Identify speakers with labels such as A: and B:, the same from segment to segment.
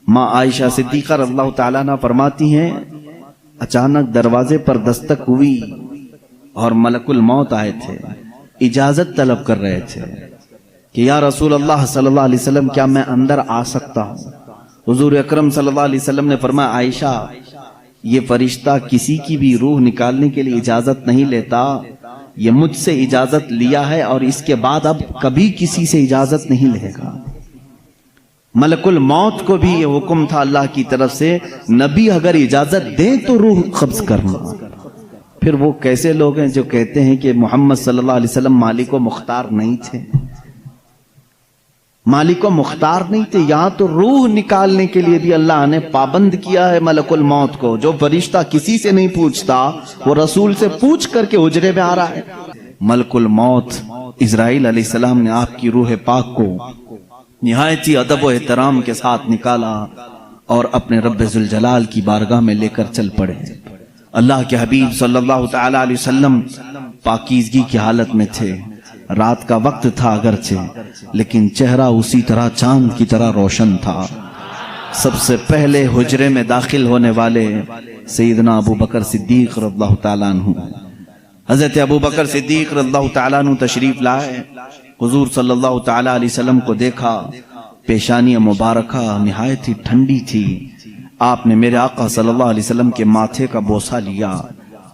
A: ماں عائشہ صدیقہ رضی اللہ تعالیٰ عنہ فرماتی ہیں اچانک دروازے پر دستک ہوئی اور ملک الموت آئے تھے، اجازت طلب کر رہے تھے کہ یا رسول اللہ صلی اللہ علیہ وسلم کیا میں اندر آ سکتا ہوں؟ حضور اکرم صلی اللہ علیہ وسلم نے فرمایا عائشہ یہ فرشتہ کسی کی بھی روح نکالنے کے لیے اجازت نہیں لیتا، یہ مجھ سے اجازت لیا ہے اور اس کے بعد اب کبھی کسی سے اجازت نہیں لے گا۔ ملک الموت کو بھی یہ حکم تھا اللہ کی طرف سے، نبی اگر اجازت دیں تو روح قبض کرنا۔ پھر وہ کیسے لوگ ہیں جو کہتے ہیں کہ محمد صلی اللہ علیہ وسلم مالک و مختار نہیں تھے؟ مالک و مختار نہیں تھے، یہاں تو روح نکالنے کے لیے بھی اللہ نے پابند کیا ہے ملک الموت کو۔ جو فرشتہ کسی سے نہیں پوچھتا وہ رسول سے پوچھ کر کے حجرے میں آ رہا ہے۔ ملک الموت اسرائیل علیہ السلام نے آپ کی روح پاک کو نہایت ہی ادب و احترام کے ساتھ نکالا اور اپنے رب ذوالجلال کی بارگاہ میں لے کر چل پڑے۔ اللہ کے حبیب صلی اللہ تعالی علیہ وسلم پاکیزگی کی حالت میں تھے، رات کا وقت تھا اگرچہ لیکن چہرہ اسی طرح چاند کی طرح روشن تھا۔ سب سے پہلے حجرے میں داخل ہونے والے سیدنا ابو بکر صدیق رضی اللہ تعالیٰ عنہ، حضرت ابو بکر صدیق رضی اللہ تعالیٰ عنہ تشریف لائے۔ حضور صلی اللہ تعالیٰ علیہ وسلم کو دیکھا، پیشانی مبارکہ نہایت ہی ٹھنڈی تھی۔ آپ نے میرے آقا صلی اللہ علیہ وسلم کے ماتھے کا بوسہ لیا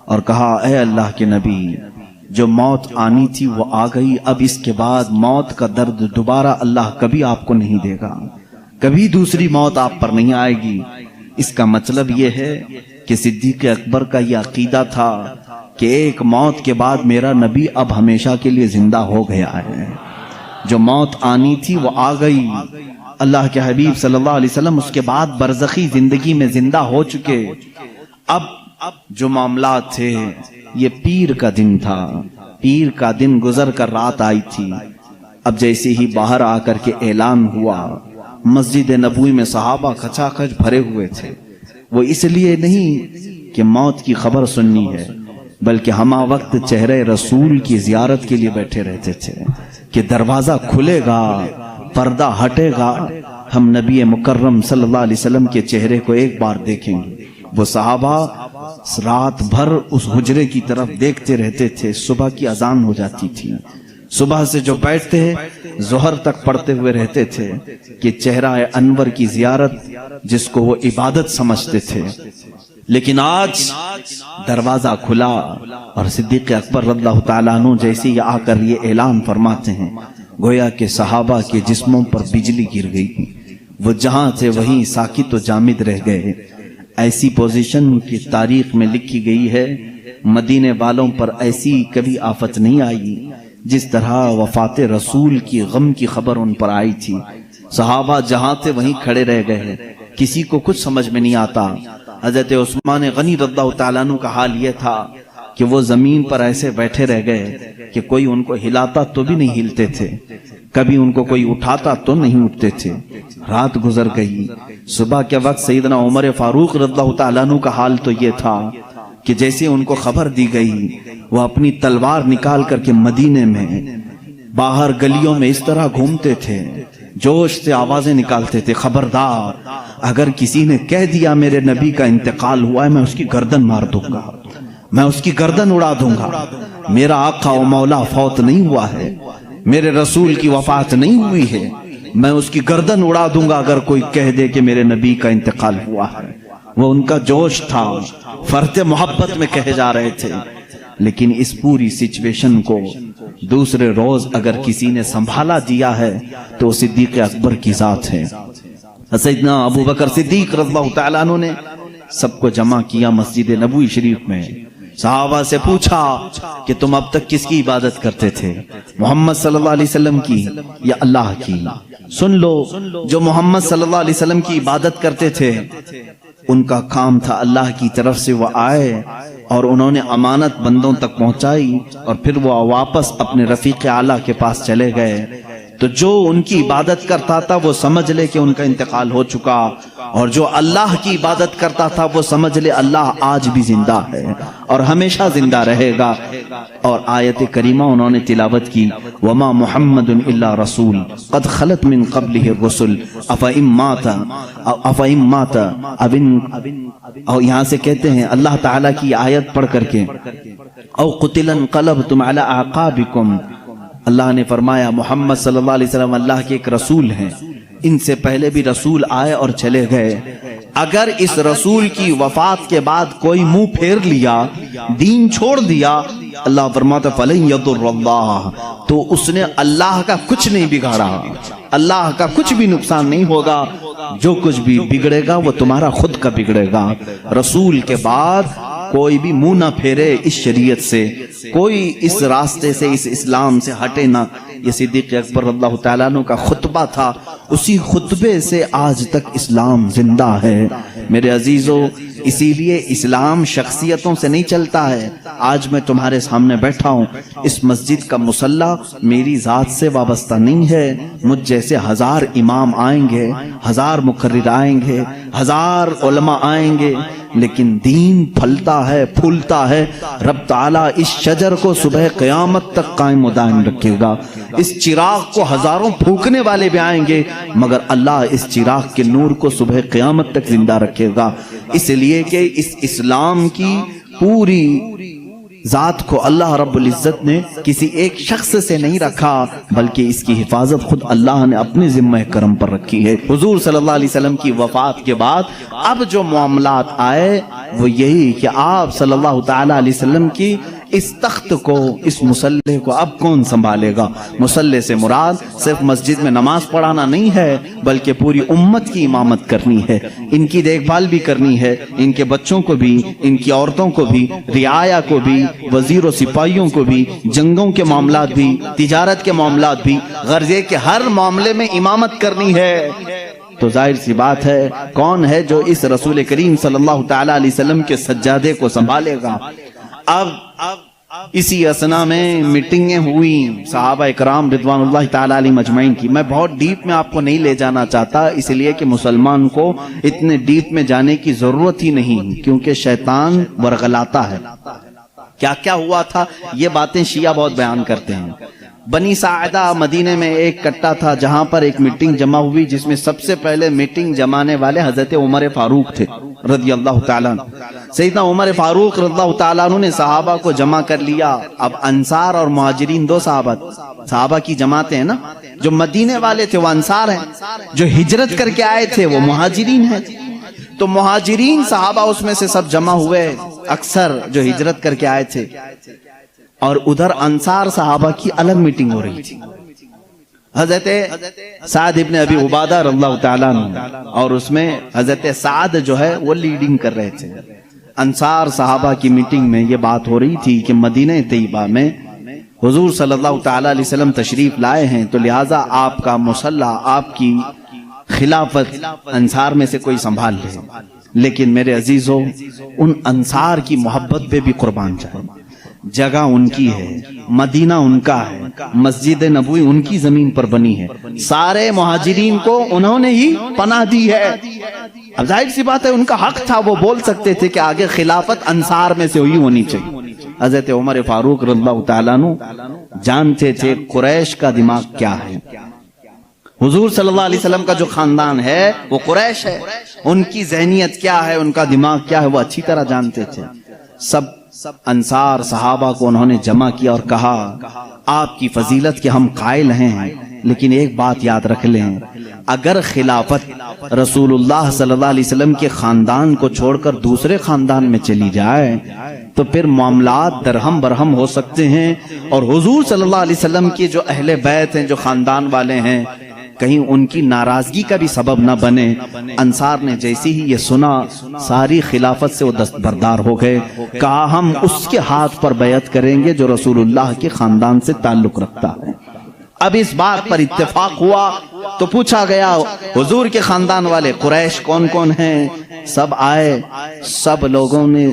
A: اور کہا اے اللہ کے نبی، جو موت آنی تھی وہ آ گئی، اب اس کے بعد موت کا درد دوبارہ اللہ کبھی آپ کو نہیں دے گا، کبھی دوسری موت آپ پر نہیں آئے گی۔ اس کا مطلب یہ ہے کہ صدیق اکبر کا یہ عقیدہ تھا کہ ایک موت کے بعد میرا نبی اب ہمیشہ کے لیے زندہ ہو گیا ہے، جو موت آنی تھی وہ آ گئی۔ اللہ کے حبیب صلی اللہ علیہ وسلم اس کے بعد برزخی زندگی میں زندہ ہو چکے۔ اب جو معاملات تھے یہ پیر کا دن تھا، پیر کا دن گزر کر رات آئی تھی۔ اب جیسے ہی باہر آ کر کے اعلان ہوا، مسجد نبوی میں صحابہ کھچا کھچ بھرے ہوئے تھے۔ وہ اس لیے نہیں کہ موت کی خبر سننی ہے، بلکہ ہمہ وقت چہرے رسول کی زیارت کے لیے بیٹھے رہتے تھے کہ دروازہ کھلے گا، پردہ ہٹے گا، ہم نبی مکرم صلی اللہ علیہ وسلم کے چہرے کو ایک بار دیکھیں گے۔ وہ صحابہ رات بھر اس حجرے کی طرف دیکھتے رہتے تھے۔ صبح کی اذان ہو جاتی تھی، صبح سے جو بیٹھتے ظہر تک پڑھتے ہوئے رہتے تھے کہ چہرہ انور کی زیارت جس کو وہ عبادت سمجھتے تھے۔ لیکن آج دروازہ کھلا اور صدیق اکبر رضی اللہ تعالیٰ عنہ جیسے ہی آ کر یہ اعلان فرماتے ہیں، گویا کہ صحابہ کے جسموں پر بجلی گر گئی، وہ جہاں تھے وہیں ساکت و جامد رہ گئے۔ ایسی پوزیشن کی تاریخ میں لکھی گئی ہے، مدینے والوں پر ایسی کبھی آفت نہیں آئی جس طرح وفات رسول کی غم کی خبر ان پر آئی تھی۔ صحابہ جہاں تھے وہیں کھڑے رہ گئے، کسی کو کچھ سمجھ میں نہیں آتا۔ حضرت عثمان غنی رضی اللہ تعالیٰ عنہ کا حال یہ تھا کہ وہ زمین پر ایسے بیٹھے رہ گئے کہ کوئی ان کو ہلاتا تو بھی نہیں ہلتے تھے، کبھی ان کو کوئی اٹھاتا تو نہیں اٹھتے تھے۔ رات گزر گئی، صبح کے وقت سیدنا عمر فاروق رضی اللہ تعالیٰ عنہ کا حال تو یہ تھا کہ جیسے ان کو خبر دی گئی وہ اپنی تلوار نکال کر کے مدینے میں باہر گلیوں میں اس طرح گھومتے تھے، جوش سے آوازیں نکالتے تھے، خبردار اگر کسی نے کہہ دیا میرے نبی کا انتقال ہوا ہے میں اس کی گردن مار دوں گا، میں اس کی گردن اڑا دوں گا، میرا آقا و مولا فوت نہیں ہوا ہے، میرے رسول کی وفات نہیں ہوئی ہے، میں اس کی گردن اڑا دوں گا اگر کوئی کہہ دے کہ میرے نبی کا انتقال ہوا ہے۔ وہ ان کا جوش تھا، فرط محبت میں کہے جا رہے تھے۔ لیکن اس پوری سچویشن کو دوسرے روز اگر کسی نے سنبھالا دیا ہے تو صدیق اکبر کی ذات ہے۔ سیدنا ابو بکر صدیق رضی اللہ تعالیٰ عنہ نے سب کو جمع کیا مسجد نبوی شریف میں، صحابہ سے پوچھا کہ تم اب تک کس کی عبادت کرتے تھے، محمد صلی اللہ علیہ وسلم کی یا اللہ کی؟ سن لو، جو محمد صلی اللہ علیہ وسلم کی عبادت کرتے تھے ان کا کام تھا اللہ کی طرف سے وہ آئے اور انہوں نے امانت بندوں تک پہنچائی اور پھر وہ واپس اپنے رفیق اعلیٰ کے پاس چلے گئے۔ تو جو ان کی عبادت کرتا تھا وہ سمجھ لے کہ ان کا انتقال ہو چکا، اور جو اللہ کی عبادت کرتا تھا وہ سمجھ لے اللہ آج بھی زندہ ہے اور ہمیشہ زندہ رہے گا۔ اور آیت کریمہ انہوں نے تلاوت کی، وما محمد الا رسول قد خلت من قبلہ الرسل افئن مات اور یہاں سے کہتے ہیں اللہ تعالیٰ کی آیت پڑھ کر کے، او قتل انقلبتم علی اعقابکم، اللہ نے فرمایا محمد صلی اللہ علیہ وسلم اللہ کے ایک رسول ہیں، ان سے پہلے بھی رسول آئے اور چلے گئے، اگر اس رسول کی وفات کے بعد کوئی منہ پھیر لیا، دین چھوڑ دیا، اللہ فرماتا فلن یضر اللہ، تو اس نے اللہ کا کچھ نہیں بگاڑا، اللہ کا کچھ بھی نقصان نہیں ہوگا، جو کچھ بھی بگڑے گا وہ تمہارا خود کا بگڑے گا۔ رسول کے بعد کوئی بھی منہ نہ پھیرے اس شریعت سے، کوئی اس راستے سے، اس اسلام سے ہٹے نہ۔ یہ صدیق اکبر اللہ تعالیٰ عنہ کا خطبہ تھا، اسی خطبے سے آج تک اسلام زندہ ہے میرے عزیزو۔ اسی لیے اسلام شخصیتوں سے نہیں چلتا ہے۔ آج میں تمہارے سامنے بیٹھا ہوں، اس مسجد کا مصلی میری ذات سے وابستہ نہیں ہے، مجھ جیسے ہزار امام آئیں گے، ہزار مقرر آئیں گے، ہزار علماء آئیں گے، لیکن دین پھلتا ہے، پھولتا ہے۔ رب تعالیٰ اس شجر کو صبح قیامت تک قائم و دائم رکھے گا، اس چراغ کو ہزاروں پھونکنے والے بھی آئیں گے، مگر اللہ اس چراغ کے نور کو صبح قیامت تک زندہ رکھے گا، اس لیے کہ اس اسلام کی پوری ذات کو اللہ رب العزت نے کسی ایک شخص سے نہیں رکھا، بلکہ اس کی حفاظت خود اللہ نے اپنے ذمہ کرم پر رکھی ہے۔ حضور صلی اللہ علیہ وسلم کی وفات کے بعد اب جو معاملات آئے وہ یہی کہ آپ صلی اللہ تعالی علیہ وسلم کی اس تخت کو، اس مصلی کو اب کون سنبھالے گا؟ مصلی سے مراد صرف مسجد میں نماز پڑھانا نہیں ہے، بلکہ پوری امت کی امامت کرنی ہے، ان کی دیکھ بھال بھی کرنی ہے، ان کے بچوں کو بھی، ان کی عورتوں کو بھی، رعایا کو بھی، وزیر و سپاہیوں کو بھی، جنگوں کے معاملات بھی، تجارت کے معاملات بھی، غرضے کے ہر معاملے میں امامت کرنی ہے۔ تو ظاہر سی بات ہے کون ہے جو اس رسول کریم صلی اللہ تعالی علیہ وسلم کے سجادے کو سنبھالے گا؟ اب اسی اسنا میں میٹنگیں ہوئی صحابہ اکرام رضوان اللہ تعالی علیہ مجمعین کی۔ میں بہت ڈیپ میں آپ کو نہیں لے جانا چاہتا، اس لیے کہ مسلمان کو اتنے ڈیپ میں جانے کی ضرورت ہی نہیں، کیونکہ شیطان ورغلاتا ہے۔ کیا کیا ہوا تھا یہ باتیں شیعہ بہت بیان کرتے ہیں۔ بنی ساعدہ مدینے میں ایک کٹا تھا جہاں پر ایک میٹنگ جمع ہوئی، جس میں سب سے پہلے میٹنگ جمانے والے حضرت عمر فاروق تھے رضی اللہ تعالیٰ عنہ۔ سیدنا عمر فاروق رضی اللہ تعالیٰ عنہ نے صحابہ کو جمع کر لیا۔ اب انصار اور مہاجرین دو صحابہ کی جماعتیں ہیں نا، جو مدینے والے تھے وہ انصار ہیں، جو ہجرت کر کے آئے تھے وہ مہاجرین ہیں۔ تو مہاجرین صحابہ اس میں سے سب جمع ہوئے، اکثر جو ہجرت کر کے آئے تھے، اور ادھر انصار صحابہ کی الگ میٹنگ ہو رہی تھی۔ حضرت سعد ابن ابی عبادہ رضی اللہ تعالیٰ عنہ، اور اس میں حضرت سعد جو ہے وہ لیڈنگ کر رہے تھے۔ انصار صحابہ کی میٹنگ میں یہ بات ہو رہی تھی کہ مدینہ طیبہ میں حضور صلی اللہ تعالیٰ علیہ وسلم تشریف لائے ہیں، تو لہٰذا آپ کا مصلی، آپ کی خلافت انصار میں سے کوئی سنبھال لے۔ لیکن میرے عزیزو، ان انصار کی محبت پہ بھی قربان جائے۔ جگہ ان کی ہے، مدینہ ان کا ہے، مسجد نبوی ان کی زمین پر بنی ہے، سارے مہاجرین کو انہوں نے ہی پناہ دی ہے۔ اب ظاہر سی بات ہے ان کا حق تھا، وہ بول سکتے تھے کہ آگے خلافت انصار میں سے ہوئی ہونی چاہیے۔ حضرت عمر فاروق رضی اللہ تعالیٰ عنہ جانتے تھے قریش کا دماغ کیا ہے، حضور صلی اللہ علیہ وسلم کا جو خاندان ہے وہ قریش ہے، ان کی ذہنیت کیا ہے، ان کا دماغ کیا ہے، وہ اچھی طرح جانتے تھے۔ سب انصار صحابہ کو انہوں نے جمع کیا اور کہا آپ کی فضیلت کے ہم قائل ہیں، لیکن ایک بات یاد رکھ لیں، اگر خلافت رسول اللہ صلی اللہ علیہ وسلم کے خاندان کو چھوڑ کر دوسرے خاندان میں چلی جائے تو پھر معاملات درہم برہم ہو سکتے ہیں، اور حضور صلی اللہ علیہ وسلم کی جو اہل بیت ہیں، جو خاندان والے ہیں، کہیں ان کی ناراضگی کا بھی سبب نہ بنے۔ انصار نے جیسی ہی یہ سنا ساری خلافت سے وہ دستبردار ہو گئے، کہا ہم اس کے ہاتھ پر بیعت کریں گے جو رسول اللہ کے خاندان سے تعلق رکھتا ہے۔ اب اس بات پر اتفاق ہوا تو پوچھا گیا حضور کے خاندان والے قریش کون کون ہیں؟ سب آئے، سب لوگوں نے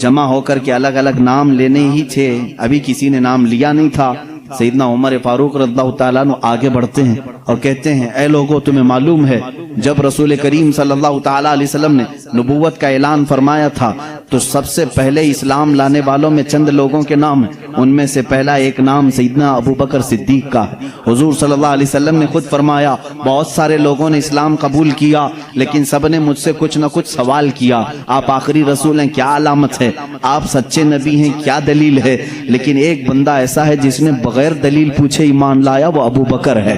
A: جمع ہو کر کے الگ الگ نام لینے ہی تھے، ابھی کسی نے نام لیا نہیں تھا، سیدنا عمر فاروق رضی اللہ تعالیٰ عنہ آگے بڑھتے ہیں اور کہتے ہیں اے لوگوں تمہیں معلوم ہے جب رسول کریم صلی اللہ تعالیٰ علیہ وسلم نے نبوت کا اعلان فرمایا تھا تو سب سے پہلے اسلام لانے والوں میں چند لوگوں کے نام ہیں، ان میں سے پہلا ایک نام سیدنا ابو بکر صدیق کا ہے۔ حضور صلی اللہ علیہ وسلم نے خود فرمایا بہت سارے لوگوں نے اسلام قبول کیا لیکن سب نے مجھ سے کچھ نہ کچھ سوال کیا، آپ آخری رسول ہیں کیا علامت ہے، آپ سچے نبی ہیں کیا دلیل ہے، لیکن ایک بندہ ایسا ہے جس نے بغیر دلیل پوچھے ایمان لایا، وہ ابو بکر ہے،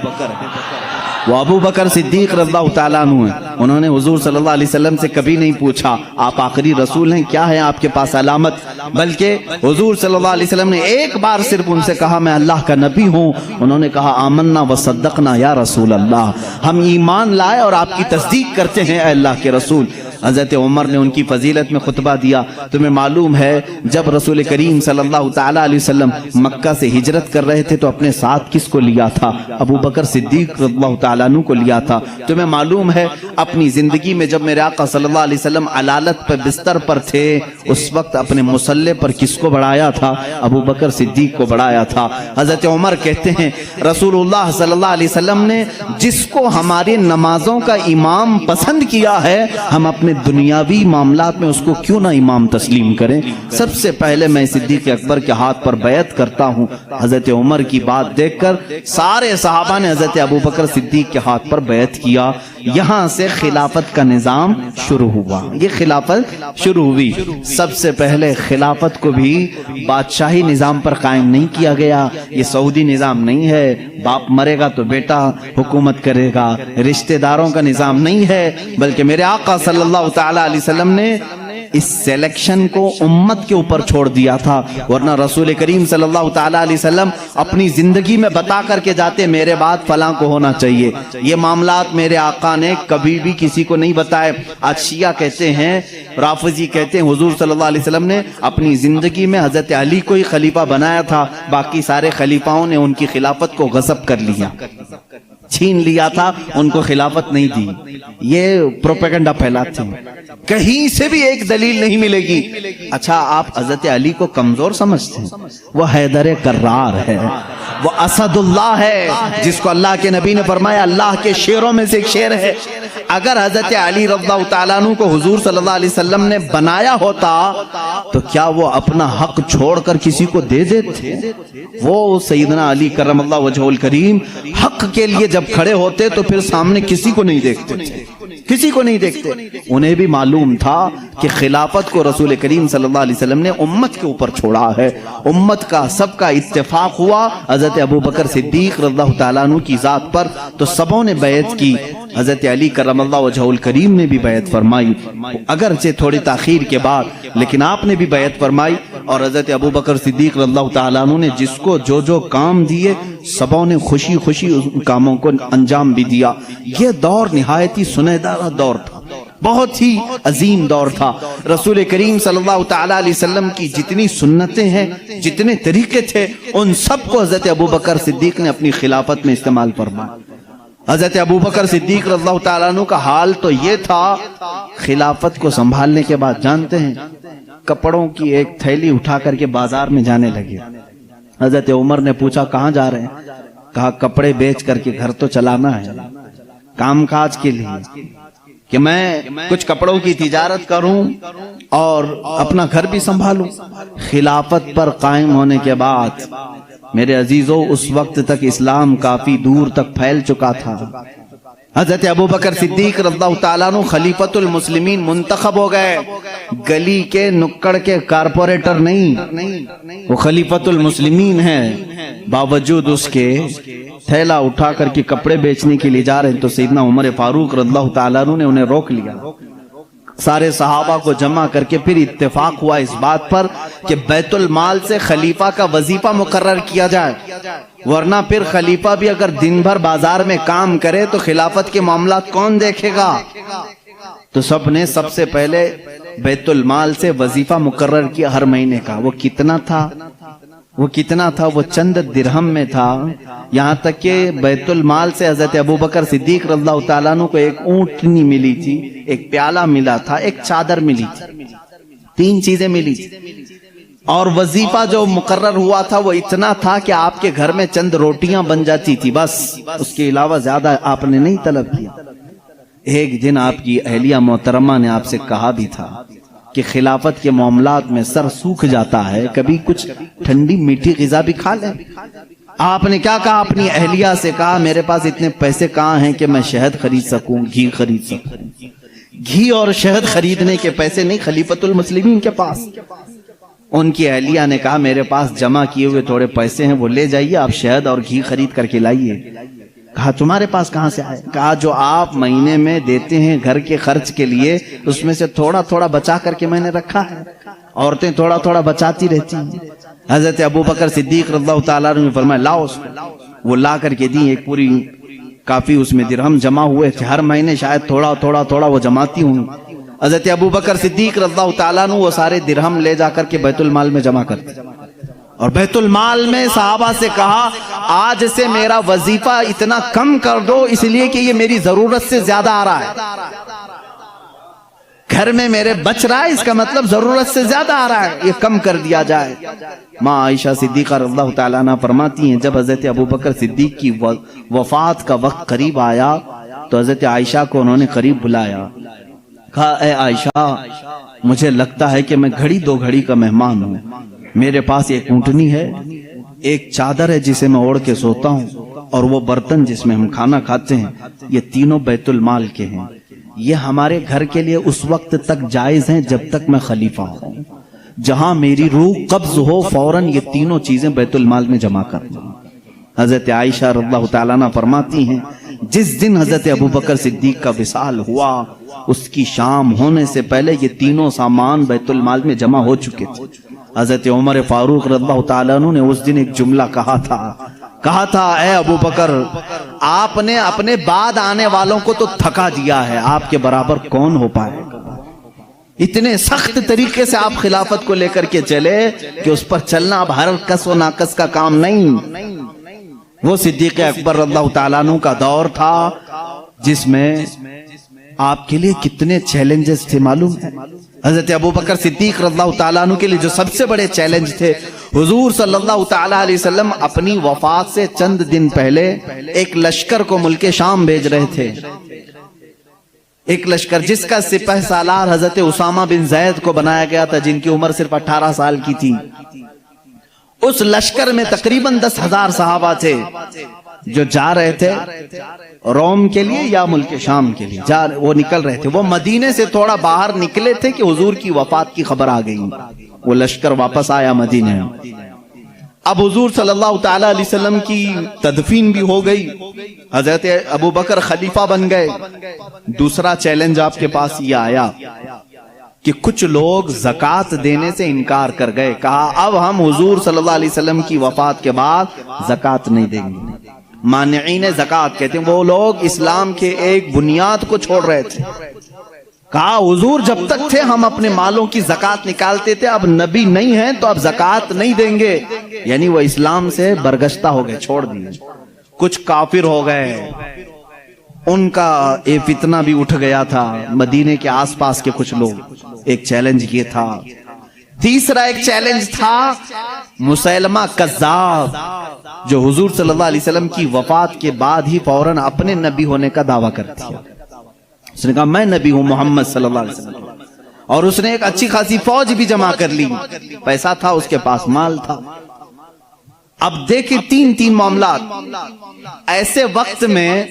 A: وہ ابو بکر صدیق رضی اللہ تعالیٰ عنہ ہیں۔ انہوں نے حضور صلی اللہ علیہ وسلم سے کبھی نہیں پوچھا آپ آخری رسول ہیں کیا ہے آپ کے پاس علامت، بلکہ حضور صلی اللہ علیہ وسلم نے ایک بار صرف ان سے کہا میں اللہ کا نبی ہوں، انہوں نے کہا آمنا وصدقنا یا رسول اللہ، ہم ایمان لائے اور آپ کی تصدیق کرتے ہیں اے اللہ کے رسول۔ حضرت عمر نے ان کی فضیلت میں خطبہ دیا، تمہیں معلوم ہے جب رسول کریم صلی اللہ تعالیٰ علیہ وسلم مکہ سے ہجرت کر رہے تھے تو اپنے ساتھ کس کو لیا تھا، ابو بکر صدیق رضی اللہ تعالیٰ عنہ کو لیا تھا۔ تمہیں معلوم ہے اپنی زندگی میں جب میرے آقا صلی اللہ علیہ وسلم علالت پر بستر پر تھے اس وقت اپنے مصلے پر کس کو بڑھایا تھا، ابو بکر صدیق کو بڑھایا تھا۔ حضرت عمر کہتے ہیں رسول اللہ صلی اللہ علیہ وسلم نے جس کو ہماری نمازوں کا امام پسند کیا ہے ہم اپنے دنیاوی معاملات میں اس کو کیوں نہ امام تسلیم کریں، سب سے پہلے میں صدیق اکبر کے ہاتھ پر بیعت کرتا ہوں۔ حضرت عمر کی بات دیکھ کر سارے صحابہ نے حضرت ابو بکر صدیق کے ہاتھ پر بیعت کیا، یہاں سے خلافت کا نظام شروع ہوا، یہ خلافت شروع ہوئی۔ سب سے پہلے خلافت کو بھی بادشاہی نظام پر قائم نہیں کیا گیا، یہ سعودی نظام نہیں ہے باپ مرے گا تو بیٹا حکومت کرے گا، رشتہ داروں کا نظام نہیں ہے، بلکہ میرے آقا صلی اللہ تعالیٰ علیہ وسلم نے اس سیلیکشن کو امت کے اوپر چھوڑ دیا تھا، ورنہ رسول کریم صلی اللہ تعالیٰ علیہ وسلم اپنی زندگی میں بتا کر کے جاتے میرے بعد فلاں کو ہونا چاہیے، یہ معاملات میرے آقا نے کبھی بھی کسی کو نہیں بتائے۔ آج شیعہ کہتے ہیں، رافضی کہتے ہیں حضور صلی اللہ علیہ وسلم نے اپنی زندگی میں حضرت علی کو ہی خلیفہ بنایا تھا، باقی سارے خلیفاؤں نے ان کی خلافت کو غصب کر لیا، چھین لیا تھا، ان کو خلافت نہیں دی۔ یہ پروپیگنڈا پھیلاتے ہیں، کہیں سے بھی ایک دلیل نہیں ملے گی۔ اچھا آپ حضرت علی کو کمزور سمجھتے ہیں، وہ حیدر کرار ہے، وہ اسد اللہ ہے جس کو اللہ کے نبی نے فرمایا اللہ کے شیروں میں سے ایک شیر ہے۔ اگر حضرت علی رضی اللہ تعالیٰ عنہ کو حضور صلی اللہ علیہ وسلم نے بنایا ہوتا تو کیا وہ اپنا حق چھوڑ کر کسی کو دے دیتے؟ وہ سیدنا علی کرم اللہ وجہہ الکریم حق کے لیے جب کھڑے ہوتے تو پھر سامنے کسی کو نہیں دیکھتے تھے، کسی کو نہیں دیکھتے۔ انہیں بھی معلوم تھا کہ خلافت کو رسول کریم صلی اللہ علیہ وسلم نے امت کے اوپر چھوڑا ہے، امت کا سب کا اتفاق ہوا حضرت ابو بکر صدیق رضی اللہ تعالیٰ عنہ کی ذات پر، تو سبوں نے بیعت کی، حضرت علی کرم اللہ وجہہ الکریم نے بھی بیعت فرمائی، اگرچہ تھوڑی تاخیر کے بعد لیکن آپ نے بھی بیعت فرمائی، اور حضرت ابو بکر صدیق رضی اللہ تعالیٰ عنہ نے جس کو جو جو کام دیے سبوں نے خوشی خوشی ان کاموں کو انجام بھی دیا۔ یہ دور نہایت ہی سنہرا دور تھا، بہت ہی عظیم دور تھا۔ رسول کریم صلی اللہ تعالیٰ علیہ وسلم کی جتنی سنتیں ہیں، جتنے طریقے تھے، ان سب کو حضرت ابو بکر صدیق نے اپنی خلافت میں استعمال فرمایا۔ حضرت ابو بکر صدیق رضی اللہ تعالیٰ عنہ کا حال تو یہ تھا، خلافت کو سنبھالنے کے بعد جانتے ہیں کپڑوں کی ایک تھیلی اٹھا کر کے بازار میں جانے لگے۔ حضرت عمر نے پوچھا کہاں جا رہے ہیں؟ کہا کپڑے بیچ کر کے گھر تو چلانا ہے، کام کاج کے لیے، کہ میں کچھ کپڑوں کی تجارت کروں اور اپنا گھر بھی سنبھالوں۔ خلافت پر قائم ہونے کے بعد میرے عزیزو اس وقت تک اسلام کافی دور تک پھیل چکا تھا۔ حضرت ابو بکر صدیق رضی اللہ تعالیٰ عنہ خلیفۃ المسلمین منتخب ہو گئے، گلی کے نکڑ کے کارپوریٹر نہیں، وہ خلیفۃ المسلمین ہیں۔ باوجود اس کے تھیلا اٹھا کر کے کپڑے بیچنے کے لیے جا رہے ہیں تو سیدنا عمر فاروق رضی اللہ تعالیٰ عنہ نے انہیں روک لیا۔ سارے صحابہ کو جمع کر کے پھر اتفاق ہوا اس بات پر کہ بیت المال سے خلیفہ کا وظیفہ مقرر کیا جائے، ورنہ پھر خلیفہ بھی اگر دن بھر بازار میں کام کرے تو خلافت کے معاملات کون دیکھے گا؟ تو سب نے سب سے پہلے بیت المال سے وظیفہ مقرر کیا ہر مہینے کا۔ وہ کتنا تھا؟ وہ چند درہم میں تھا، یہاں تک کہ بیت المال سے حضرت ابو بکر صدیق رضی اللہ تعالیٰ عنہ کو ایک اونٹنی ملی تھی، ایک پیالہ ملا تھا، ایک چادر ملی تھی، 3 چیزیں ملی تھی۔ اور وظیفہ جو مقرر ہوا تھا وہ اتنا تھا کہ آپ کے گھر میں چند روٹیاں بن جاتی تھی بس، اس کے علاوہ زیادہ آپ نے نہیں طلب کیا۔ ایک دن آپ کی اہلیہ محترمہ نے آپ سے کہا بھی تھا کہ خلافت کے معاملات میں سر سوکھ جاتا ہے، کبھی کچھ ٹھنڈی میٹھی غذا بھی کھا لیں۔ آپ نے کیا کہا؟ اپنی اہلیہ سے کہا میرے پاس اتنے پیسے کہاں ہیں کہ میں شہد خرید سکوں، گھی خرید سکوں۔ گھی اور شہد خریدنے کے پیسے نہیں خلیفۃ المسلمین کے پاس۔ ان کی اہلیہ نے کہا میرے پاس جمع کیے ہوئے تھوڑے پیسے ہیں، وہ لے جائیے، آپ شہد اور گھی خرید کر کے لائیے۔ کہا تمہارے پاس کہاں سے آئے؟ کہا جو آپ مہینے میں دیتے ہیں گھر کے خرچ کے لیے، اس میں سے تھوڑا تھوڑا بچا کر کے میں نے رکھا ہے۔ عورتیں تھوڑا تھوڑا بچاتی رہتی ہیں۔ حضرت ابو بکر صدیق رضی اللہ تعالیٰ عنہ نے فرمایا لاؤ اس کو۔ وہ لا کر کے دی، ایک پوری کافی اس میں درہم جمع ہوئے تھے، ہر مہینے شاید تھوڑا تھوڑا تھوڑا وہ جماتی ہوں۔ حضرت ابو بکر صدیق رضی اللہ تعالیٰ عنہ وہ سارے درہم لے جا کر کے بیت المال میں جمع کرتے، اور بیت المال میں صحابہ سے کہا آج سے میرا وظیفہ اتنا کم کر دو، اس لیے کہ یہ میری ضرورت سے زیادہ آ رہا ہے، گھر میں میرے بچ رہا ہے، اس کا مطلب ضرورت سے زیادہ آ رہا ہے، یہ کم کر دیا جائے۔ ماں عائشہ صدیقہ رضی اللہ تعالیٰ عنہ فرماتی ہیں جب حضرت ابو بکر صدیق کی وفات کا وقت قریب آیا تو حضرت عائشہ کو انہوں نے قریب بلایا، کہا اے عائشہ مجھے لگتا ہے کہ میں گھڑی دو گھڑی کا مہمان ہوں، میرے پاس ایک اونٹنی ہے، ایک چادر ہے جسے میں اوڑھ کے سوتا ہوں، اور وہ برتن جس میں ہم کھانا کھاتے ہیں، یہ تینوں بیت المال کے ہیں، یہ ہمارے گھر کے لیے اس وقت تک جائز ہیں جب تک میں خلیفہ ہوں، جہاں میری روح قبض ہو فوراً یہ تینوں چیزیں بیت المال میں جمع کر دوں۔ حضرت عائشہ رضی اللہ تعالیٰ عنہ فرماتی ہیں جس دن حضرت ابو بکر صدیق کا وصال ہوا اس کی شام ہونے سے پہلے یہ تینوں سامان بیت المال میں جمع ہو چکے تھے۔ حضرت عمر فاروق رضی اللہ تعالیٰ عنہ نے اس دن ایک جملہ کہا تھا اے ابو بکر آپ نے اپنے بعد آنے والوں کو تو تھکا دیا ہے، آپ کے برابر کون ہو پائے گا؟ اتنے سخت طریقے سے آپ خلافت کو لے کر کے چلے کہ اس پر چلنا اب ہر کس و ناقص کا کام نہیں۔ وہ صدیق اکبر رضی اللہ تعالیٰ عنہ کا دور تھا جس میں آپ کے لیے کتنے چیلنجز تھے معلوم ہے؟ حضرت ابو بکر صدیق رضی اللہ تعالیٰ عنہ کے لیے جو سب سے بڑے چیلنج تھے، حضور صلی اللہ تعالیٰ علیہ وسلم اپنی وفات سے چند دن پہلے ایک لشکر کو ملک شام بھیج رہے تھے، ایک لشکر جس کا سپہ سالار حضرت اسامہ بن زید کو بنایا گیا تھا، جن کی عمر صرف 18 سال کی تھی۔ اس لشکر میں تقریباً 10,000 صحابہ تھے جو جا رہے تھے روم کے لیے یا ملک شام کے لیے، وہ نکل رہے تھے۔ وہ مدینے سے تھوڑا باہر نکلے تھے کہ حضور کی وفات کی خبر آ گئی، وہ لشکر واپس آیا مدینے۔ اب حضور صلی اللہ تعالیٰ علیہ وسلم کی تدفین بھی ہو گئی، حضرت ابو بکر خلیفہ بن گئے۔ دوسرا چیلنج آپ کے پاس یہ آیا کہ کچھ لوگ زکوٰۃ دینے سے انکار کر گئے، کہا اب ہم حضور صلی اللہ علیہ وسلم کی وفات کے بعد زکوٰۃ نہیں دیں گے۔ مانعین زکوٰۃ کہتے ہیں وہ لوگ اسلام کے ایک بنیاد کو چھوڑ رہے تھے، کہا حضور جب تک تھے ہم اپنے مالوں کی زکوٰۃ نکالتے تھے، اب نبی نہیں ہیں تو اب زکوٰۃ نہیں دیں گے، یعنی وہ اسلام سے برگشتہ ہو گئے، چھوڑ دیے۔ کچھ کافر ہو گئے، ان کا ایک فتنہ بھی اٹھ گیا تھا، مدینے کے آس پاس کے کچھ لوگ۔ ایک چیلنج یہ تھا۔ تیسرا ایک چیلنج تھا مسیلمہ کذاب، جو حضور صلی اللہ علیہ وسلم کی وفات کے بعد ہی فوراً اپنے نبی ہونے کا دعویٰ کر دیا۔ اس نے کہا میں نبی ہوں محمد صلی اللہ علیہ وسلم، اور اس نے ایک اچھی خاصی فوج بھی جمع کر لی، پیسہ تھا اس کے پاس، مال تھا۔ اب دیکھیں تین معاملات۔ ایسے وقت میں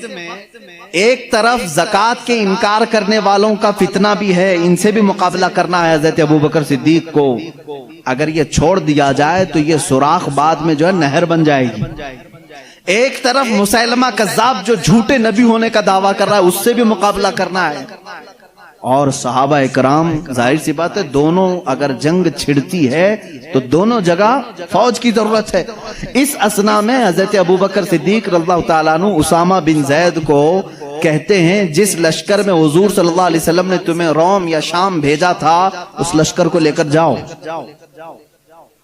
A: ایک طرف زکوٰۃ کے انکار کرنے والوں کا فتنہ بھی ہے، ان سے بھی مقابلہ کرنا ہے حضرت ابو بکر صدیق کو۔ اگر یہ چھوڑ دیا جائے تو یہ سوراخ بعد میں جو ہے نہر بن جائے گی۔ ایک طرف مسیلمہ کذاب جو جھوٹے نبی ہونے کا دعویٰ کر رہا ہے، اس سے بھی مقابلہ کرنا ہے۔ اور صحابہ اکرام ظاہر سی بات ہے دونوں اگر جنگ چھڑتی ہے تو دونوں جگہ فوج کی ضرورت ہے۔ اس اثنا میں حضرت ابو بکر صدیق رضی اللہ تعالیٰ عنہ اسامہ بن زید کو کہتے ہیں جس لشکر میں حضور صلی اللہ علیہ وسلم نے تمہیں روم یا شام بھیجا تھا اس لشکر کو لے کر جاؤ،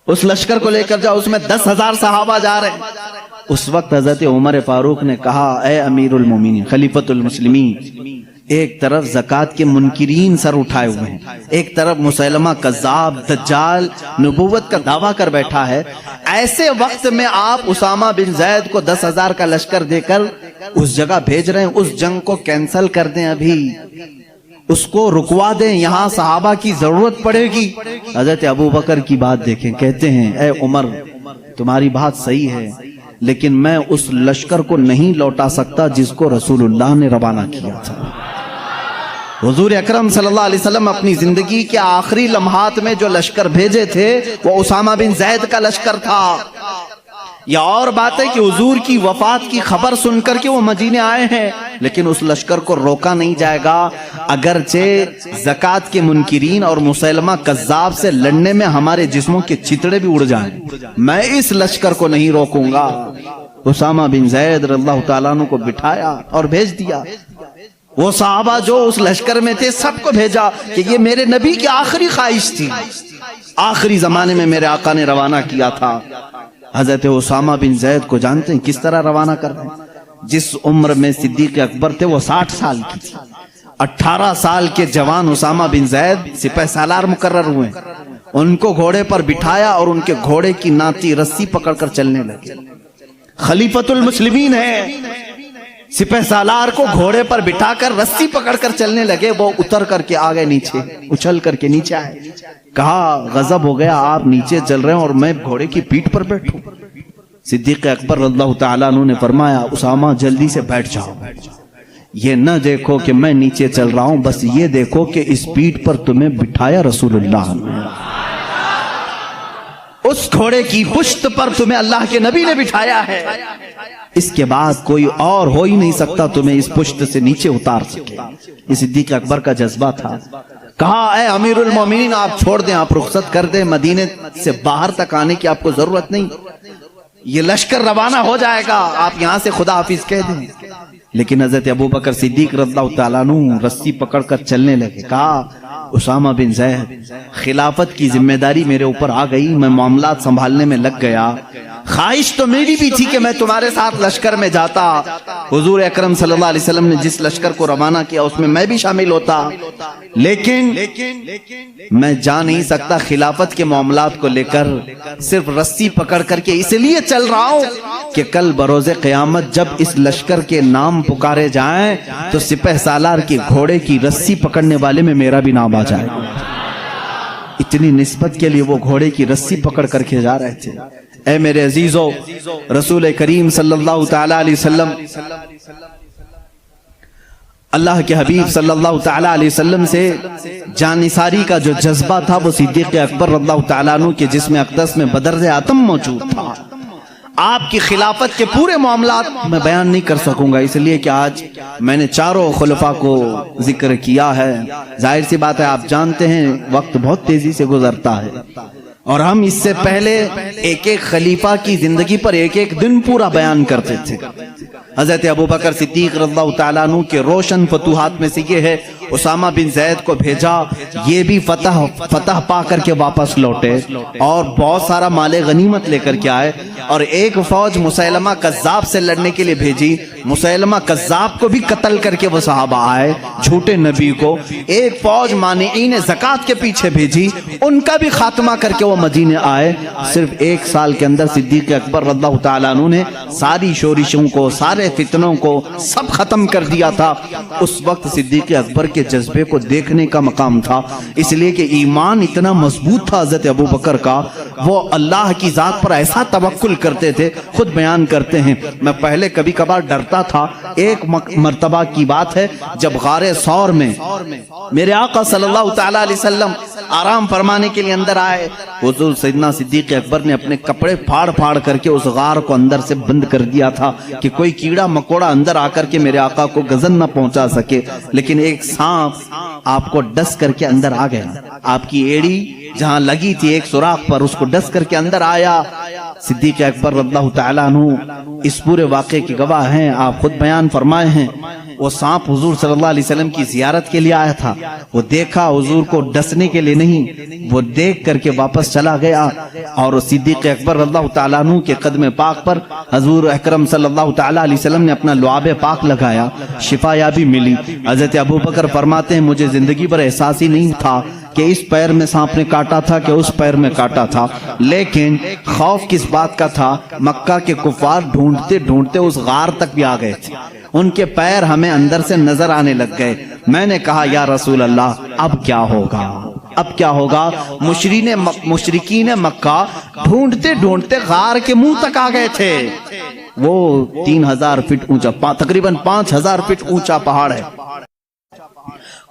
A: اس لشکر کو لے کر جاؤ، اس میں 10,000 صحابہ جا رہے ہیں۔ اس وقت حضرت عمر فاروق نے کہا اے امیر المومنین خلیفۃ المسلمین، ایک طرف زکات کے منکرین سر اٹھائے ہوئے ہیں، ایک طرف مسیلمہ کذاب دجال نبوت کا دعویٰ کر بیٹھا ہے۔ ایسے وقت میں آپ اسامہ بن زید کو 10,000 کا لشکر دے کر اس جگہ بھیج رہے ہیں۔ اس جنگ کو کینسل کر دیں، ابھی اس کو رکوا دیں، یہاں صحابہ کی ضرورت پڑے گی۔ حضرت ابوبکر کی بات دیکھیں، کہتے ہیں اے عمر تمہاری بات صحیح ہے، لیکن میں اس لشکر کو نہیں لوٹا سکتا جس کو رسول اللہ نے روانہ کیا تھا۔ حضور اکرم صلی اللہ علیہ وسلم اپنی زندگی کے آخری لمحات میں جو لشکر بھیجے تھے وہ اسامہ بن زید کا لشکر تھا۔ یا اور بات ہے کہ حضور کی وفات کی خبر سن کر کے وہ مدینے آئے ہیں، لیکن اس لشکر کو روکا نہیں جائے گا، اگرچہ زکات کے منکرین اور مسیلمہ کذاب سے لڑنے میں ہمارے جسموں کے چتڑے بھی اڑ جائیں، میں اس لشکر کو نہیں روکوں گا۔ اسامہ بن زید رضی اللہ تعالیٰ عنہ کو بٹھایا اور بھیج دیا۔ وہ صحابہ جو اس لشکر میں تھے سب کو بھیجا کہ یہ میرے نبی کی آخری خواہش تھی، آخری زمانے میں میرے آقا نے روانہ کیا تھا۔ حضرت اسامہ بن زید کو جانتے ہیں کس طرح روانہ کر رہے ہیں؟ جس عمر میں صدیق اکبر تھے وہ 60 سال کی تھی، 18 سال کے جوان اسامہ بن زید سپہ سالار مقرر ہوئے، ان کو گھوڑے پر بٹھایا اور ان کے گھوڑے کی ناتی رسی پکڑ کر چلنے لگے۔ خلیفۃ المسلمین ہے، سپہ سالار کو گھوڑے پر بٹھا کر رسی پکڑ کر چلنے لگے، وہ اتر کر کے آگے نیچے اچھل کر کے نیچے آئے، کہا غضب ہو گیا، آپ نیچے چل رہے ہیں اور میں گھوڑے کی پیٹھ پر بیٹھوں۔ صدیق اکبر رضی اللہ تعالیٰ عنہ نے فرمایا اسامہ جلدی سے بیٹھ جاؤ، یہ نہ دیکھو کہ میں نیچے چل رہا ہوں، بس یہ دیکھو کہ اس پیٹھ پر تمہیں بٹھایا رسول اللہ نے، اس گھوڑے کی پشت پر تمہیں اللہ کے نبی نے بٹھایا ہے، اس کے بعد کوئی اور ہو ہی نہیں سکتا تمہیں اس پشت سے نیچے اتار سکے۔ یہ صدیق اکبر کا جذبہ تھا۔ کہا اے امیر المومنین آپ چھوڑ دیں، آپ رخصت کر دیں، مدینے سے باہر تک آنے کی آپ کو ضرورت نہیں، یہ لشکر روانہ ہو جائے گا، آپ یہاں سے خدا حافظ کہہ دیں۔ لیکن حضرت ابوبکر صدیق رضی اللہ تعالیٰ عنہ رسی پکڑ کر چلنے لگے۔ کہا اسامہ بن زید خلافت کی ذمہ داری میرے اوپر آ گئی، میں معاملات سنبھالنے میں لگ گیا، خواہش تو میری بھی تھی کہ میں تمہارے ساتھ لشکر میں جاتا، حضور اکرم صلی اللہ علیہ وسلم نے جس لشکر کو روانہ کیا اس میں بھی شامل ہوتا، لیکن میں جا نہیں سکتا خلافت کے معاملات کو لے کر، صرف رسی پکڑ کر کے اس لیے چل رہا ہوں کہ کل بروز قیامت جب اس لشکر کے نام پکارے جائیں تو سپہ سالار کے گھوڑے کی رسی پکڑنے والے میں میرا بھی نام آ جائے۔ اتنی نسبت کے لیے وہ گھوڑے کی رسی پکڑ کر کے جا رہے تھے۔ اے میرے عزیزو، رسول کریم صلی اللہ تعالی علیہ وسلم، اللہ کے حبیب صلی اللہ تعالی علیہ وسلم سے جانثاری کا جو جذبہ تھا وہ صدیق اکبر رضی اللہ تعالیٰ عنہ کے جسم اقدس میں بدرز آتم موجود تھا۔ آپ کی خلافت کے پورے معاملات میں بیان نہیں کر سکوں گا، اس لیے کہ آج میں نے چاروں خلفاء کو ذکر کیا ہے۔ ظاہر سی بات ہے، آپ جانتے ہیں وقت بہت تیزی سے گزرتا ہے، اور ہم اس سے پہلے ایک ایک خلیفہ کی زندگی پر ایک ایک دن پورا بیان کرتے تھے۔ حضرت ابوبکر صدیق رضی اللہ تعالیٰ عنہ کے روشن فتوحات میں سے یہ ہے، اسامہ بن زید کو بھیجا، یہ بھی فتح پا کر کے واپس لوٹے اور بہت سارا مال غنیمت لے کر کے آئے، اور ایک فوج مسیلمہ کذاب سے لڑنے کے لیے بھیجی، مسیلمہ کذاب کو بھی قتل کر کے وہ صحابہ آئے جھوٹے نبی کو، ایک فوج مانعین زکات کے پیچھے بھیجی، ان کا بھی خاتمہ کر کے وہ مدینے آئے۔ صرف ایک سال کے اندر صدیق اکبر رضی اللہ تعالیٰ عنہ نے ساری شورشوں کو، سارے فتنوں کو سب ختم کر دیا تھا۔ اس وقت صدیق اکبر کے جذبے کو دیکھنے کا مقام تھا، اس لیے کہ ایمان اتنا مضبوط تھا حضرت ابوبکر کا، وہ اللہ کی ذات پر ایسا توکل کرتے تھے، خود بیان کرتے ہیں میں پہلے کبھی کبھار ڈرتا تھا۔ ایک مرتبہ کی بات ہے جب غار ثور میں میرے آقا صلی اللہ تعالی علیہ وسلم آرام فرمانے کے لیے اندر آئے، حضور سیدنا صدیق اکبر نے اپنے کپڑے پھاڑ پھاڑ کر کے اس غار کو اندر سے بند کر دیا تھا کہ کوئی کیڑا مکوڑا اندر آ کر کے میرے آقا کو گزن نہ پہنچا سکے، لیکن ایک سانپ آپ کو ڈس کر کے اندر آ گیا، آپ کی ایڑی جہاں لگی تھی ایک سوراخ پر اس کو ڈس کر کے اندر آیا۔ صدیق اکبر رضی اللہ تعالیٰ عنہ اس پورے واقعے کے گواہ ہیں، آپ خود بیان فرمائے ہیں وہ سانپ حضور صلی اللہ علیہ وسلم کی زیارت کے لیے آیا تھا، وہ دیکھا حضور کو ڈسنے کے لیے نہیں، وہ دیکھ کر کے واپس چلا گیا، اور صدیق اکبر رضی اللہ تعالیٰ عنہ کے قدم پاک پر حضور اکرم صلی اللہ تعالیٰ علیہ وسلم نے اپنا لعاب پاک لگایا، شفا یابی ملی۔ حضرت ابوبکر فرماتے ہیں مجھے زندگی پر احساس ہی نہیں تھا کہ اس پیر میں سانپ نے کاٹا تھا کہ اس پیر میں کاٹا تھا، لیکن خوف کس بات کا تھا، مکہ کے کفار ڈھونڈتے ڈھونڈتے اس غار تک بھی آ گئے تھے، ان کے پیر ہمیں اندر سے نظر آنے لگ گئے۔ میں نے کہا یا رسول اللہ اب کیا ہوگا، اب کیا ہوگا؟ مشرکین مکہ ڈھونڈتے ڈھونڈتے غار کے منہ تک آ گئے تھے۔ وہ 3000 فٹ اونچا، تقریباً 5000 فٹ اونچا پہاڑ ہے۔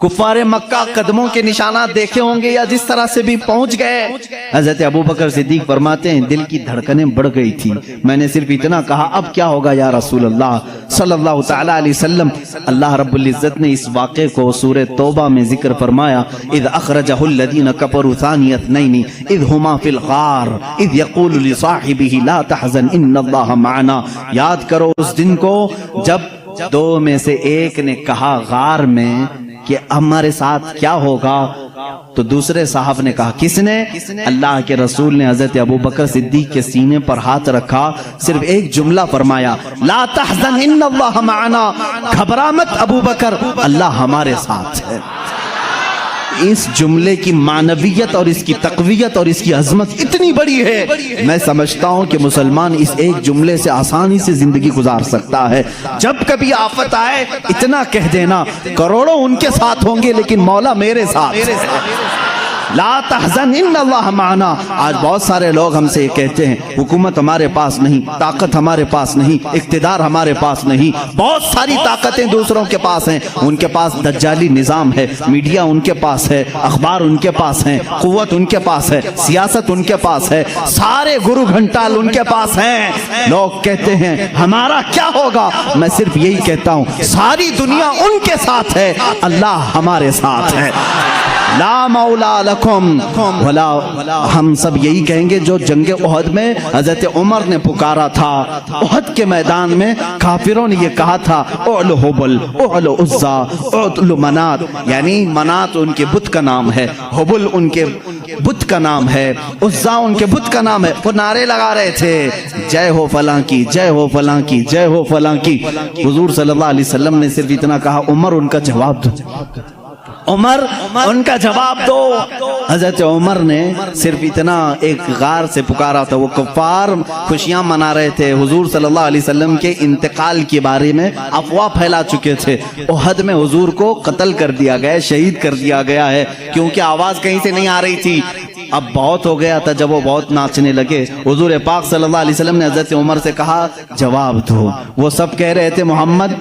A: کفار مکہ قدموں کے نشانات دیکھے ہوں گے یا جس طرح سے بھی پہنچ گئے۔ حضرت ابوبکر صدیق فرماتے ہیں دل کی دھڑکنیں بڑھ گئی تھی، میں نے صرف اتنا کہا اب کیا ہوگا یا رسول اللہ صلی اللہ تعالیٰ علیہ وسلم۔ اللہ رب العزت نے اس واقعے کو سورہ توبہ میں ذکر فرمایا، اذ اخرجہ الذین کفروا ثانی اثنین اذ ہما فی الغار اذ یقول لصاحبہ لا تحزن ان اللہ معنا۔ یاد کرو اس دن کو جب دو میں سے ایک نے کہا غار میں کہ ہمارے ساتھ کیا ہوگا، تو دوسرے صاحب نے کہا، کس نے؟ اللہ کے رسول نے حضرت ابوبکر صدیق کے سینے پر ہاتھ رکھا، صرف ایک جملہ فرمایا، لا تحزن ان اللہ معنا، گھبرا مت ابوبکر اللہ ہمارے ساتھ ہے۔ اس جملے کی معنویت اور اس کی تقویت اور اس کی عظمت اتنی بڑی ہے، میں سمجھتا ہوں کہ مسلمان اس ایک جملے سے آسانی سے زندگی گزار سکتا ہے۔ جب کبھی آفت آئے اتنا کہہ دینا، کروڑوں ان کے ساتھ ہوں گے لیکن مولا میرے ساتھ، لا تحزن ان اللہ معنا۔ آج بہت سارے لوگ ہم سے یہ کہتے ہیں حکومت ہمارے پاس نہیں، طاقت ہمارے پاس نہیں، اقتدار ہمارے پاس نہیں، بہت ساری طاقتیں دوسروں کے پاس ہیں، ان کے پاس دجالی نظام ہے، میڈیا ان کے پاس ہے، اخبار ان کے پاس ہیں، قوت ان کے پاس ہے، سیاست ان کے پاس ہے، سارے گرو گھنٹال ان کے پاس ہیں۔ لوگ کہتے ہیں ہمارا کیا ہوگا، میں صرف یہی کہتا ہوں ساری دنیا ان کے ساتھ ہے، اللہ ہمارے ساتھ ہے۔ لا مولا لکم ولا، ہم سب یہی کہیں گے جو جنگ احد میں حضرت عمر نے پکارا تھا، احد کے میدان میں کافروں نے یہ کہا تھا اعلو حبل اعلو عزا اعلو منات، یعنی منات ان کے بت کا نام ہے، حبل ان کے بت کا نام ہے، عزا ان کے بت کا نام ہے۔ وہ نعرے لگا رہے تھے جے ہو فلاں کی، جے ہو فلاں کی، جے ہو فلاں کی۔ حضور صلی اللہ علیہ وسلم نے صرف اتنا کہا عمر ان کا جواب دو، عمر ان کا جواب دو۔ حضرت عمر نے صرف اتنا ایک غار سے پکارا تھا، وہ کفار خوشیاں منا رہے تھے، حضور صلی اللہ علیہ وسلم کے انتقال کے بارے میں افواہ پھیلا چکے تھے، احد میں حضور کو قتل کر دیا گیا، شہید کر دیا گیا ہے، کیونکہ آواز کہیں سے نہیں آ رہی تھی۔ اب بہت ہو گیا تھا، جب وہ بہت ناچنے لگے، حضور پاک صلی اللہ علیہ وسلم نے حضرت عمر سے کہا جواب دو۔ وہ سب کہہ رہے تھے محمد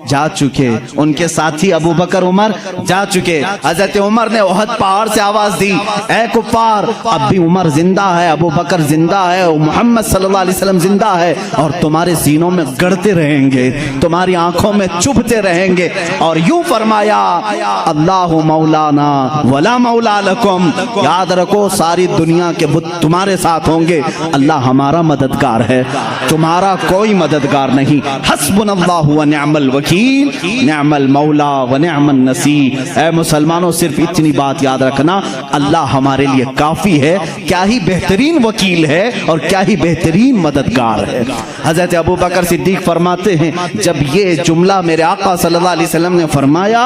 A: جا چکے، ان کے ساتھی ابو بکر عمر جا چکے۔ حضرت عمر نے احد پہاڑ سے آواز دی، اے کفار اب بھی عمر زندہ ہے، ابو بکر زندہ ہے، محمد صلی اللہ علیہ وسلم زندہ ہے، اور تمہارے سینوں میں گڑتے رہیں گے، تمہاری آنکھوں میں چبھتے رہیں گے۔ اور یوں فرمایا اللہ مولانا ولا مولا لکم، یاد رکھو ساری دنیا کے بت تمہارے ساتھ ہوں گے، اللہ ہمارا مددگار ہے، تمہارا کوئی مددگار نہیں۔ حسبنا اللہ ونعم الوکیل، نعم المولا ونعم النصیر۔ اے مسلمانوں صرف اتنی بات یاد رکھنا، اللہ ہمارے لیے کافی ہے، کیا ہی بہترین وکیل ہے اور کیا ہی بہترین مددگار ہے۔ حضرت ابوبکر صدیق فرماتے ہیں جب یہ جملہ میرے آقا صلی اللہ علیہ وسلم نے فرمایا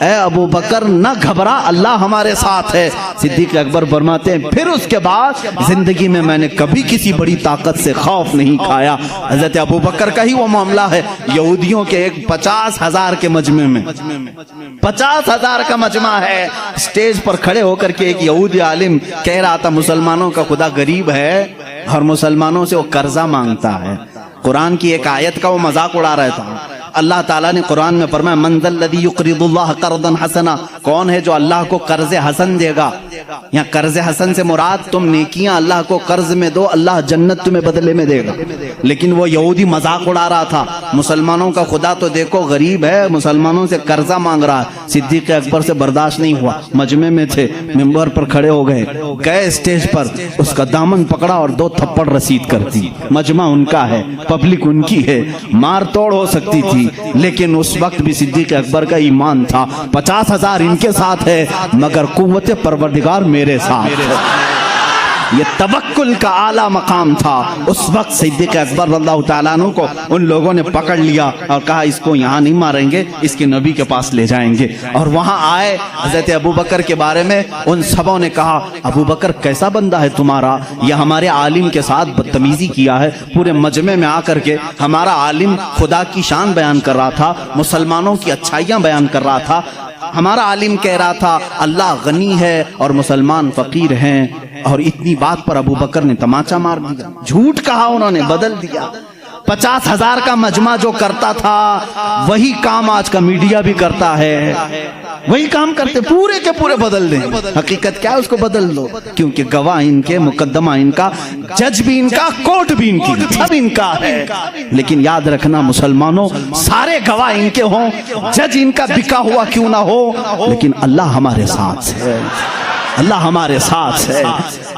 A: اے ابوبکر نہ گھبرا اللہ ہمارے ساتھ ہے، صدیق اکبر فرماتے ہیں پھر اس کے بعد زندگی میں میں نے کبھی کسی بڑی طاقت سے خوف نہیں کھایا۔ حضرت ابوبکر کا ہی وہ معاملہ ہے، یہودیوں کے ایک 50,000 کے مجمع میں، 50,000 کا مجمع ہے، سٹیج پر کھڑے ہو کر کے ایک یہودی عالم کہہ رہا تھا مسلمانوں کا خدا غریب ہے اور مسلمانوں سے وہ قرضہ مانگتا ہے۔ قرآن کی ایک آیت کا وہ مذاق اڑا رہا تھا۔ اللہ تعالیٰ نے قرآن میں فرمایا من ذا الذی یقرض اللہ قرضا حسنا، کون ہے جو اللہ کو قرض حسن دے گا؟ یہاں قرض حسن سے مراد تم نیکیاں اللہ کو قرض میں دو، اللہ جنت تمہیں بدلے میں دے گا. لیکن وہ یہودی مذاق اڑا رہا تھا، مسلمانوں کا خدا تو دیکھو غریب ہے، مسلمانوں سے قرضہ مانگ رہا ہے. صدیق اکبر سے برداشت نہیں ہوا، مجمع میں تھے، ممبر پر کھڑے ہو گئے اسٹیج پر، اس کا دامن پکڑا اور 2 تھپڑ رسید کر دی. مجمع ان کا ہے، پبلک ان کی ہے، مار توڑ ہو سکتی تھی، لیکن اس وقت بھی صدیق اکبر کا ایمان تھا. 50,000 ان کے ساتھ ہے مگر قوت پروردگار میرے ساتھ ہے. یہ توکل کا اعلیٰ مقام تھا. اس وقت صدیق اکبر رضی اللہ تعالیٰ عنہ کو ان لوگوں نے پکڑ لیا اور کہا اس کو یہاں نہیں ماریں گے، اس کے نبی کے پاس لے جائیں گے. اور وہاں آئے حضرت ابوبکر کے بارے میں ان سبوں نے کہا ابوبکر کیسا بندہ ہے تمہارا، یہ ہمارے عالم کے ساتھ بدتمیزی کیا ہے. پورے مجمع میں آ کر کے ہمارا عالم خدا کی شان بیان کر رہا تھا، مسلمانوں کی اچھائیاں بیان کر رہا تھا. ہمارا عالم کہہ رہا تھا اللہ غنی ہے اور مسلمان فقیر ہیں، اور اتنی بات پر ابوبکر نے تماچا مار دیا. جھوٹ کہا انہوں نے، بدل دیا. 50,000 کا مجمع جو کرتا تھا وہی کام آج کا میڈیا بھی کرتا ہے، وہی کام کرتے، پورے کے پورے بدل دیں. حقیقت کیا ہے اس کو بدل دو، کیونکہ گواہ ان کے، مقدمہ ان کا، جج بھی ان کا، کورٹ بھی ان کی، سب ان کا ہے. لیکن یاد رکھنا مسلمانوں، سارے گواہ ان کے ہوں، جج ان کا بکا ہوا کیوں نہ ہو، لیکن اللہ ہمارے ساتھ ہے، اللہ ہمارے ساتھ ہے.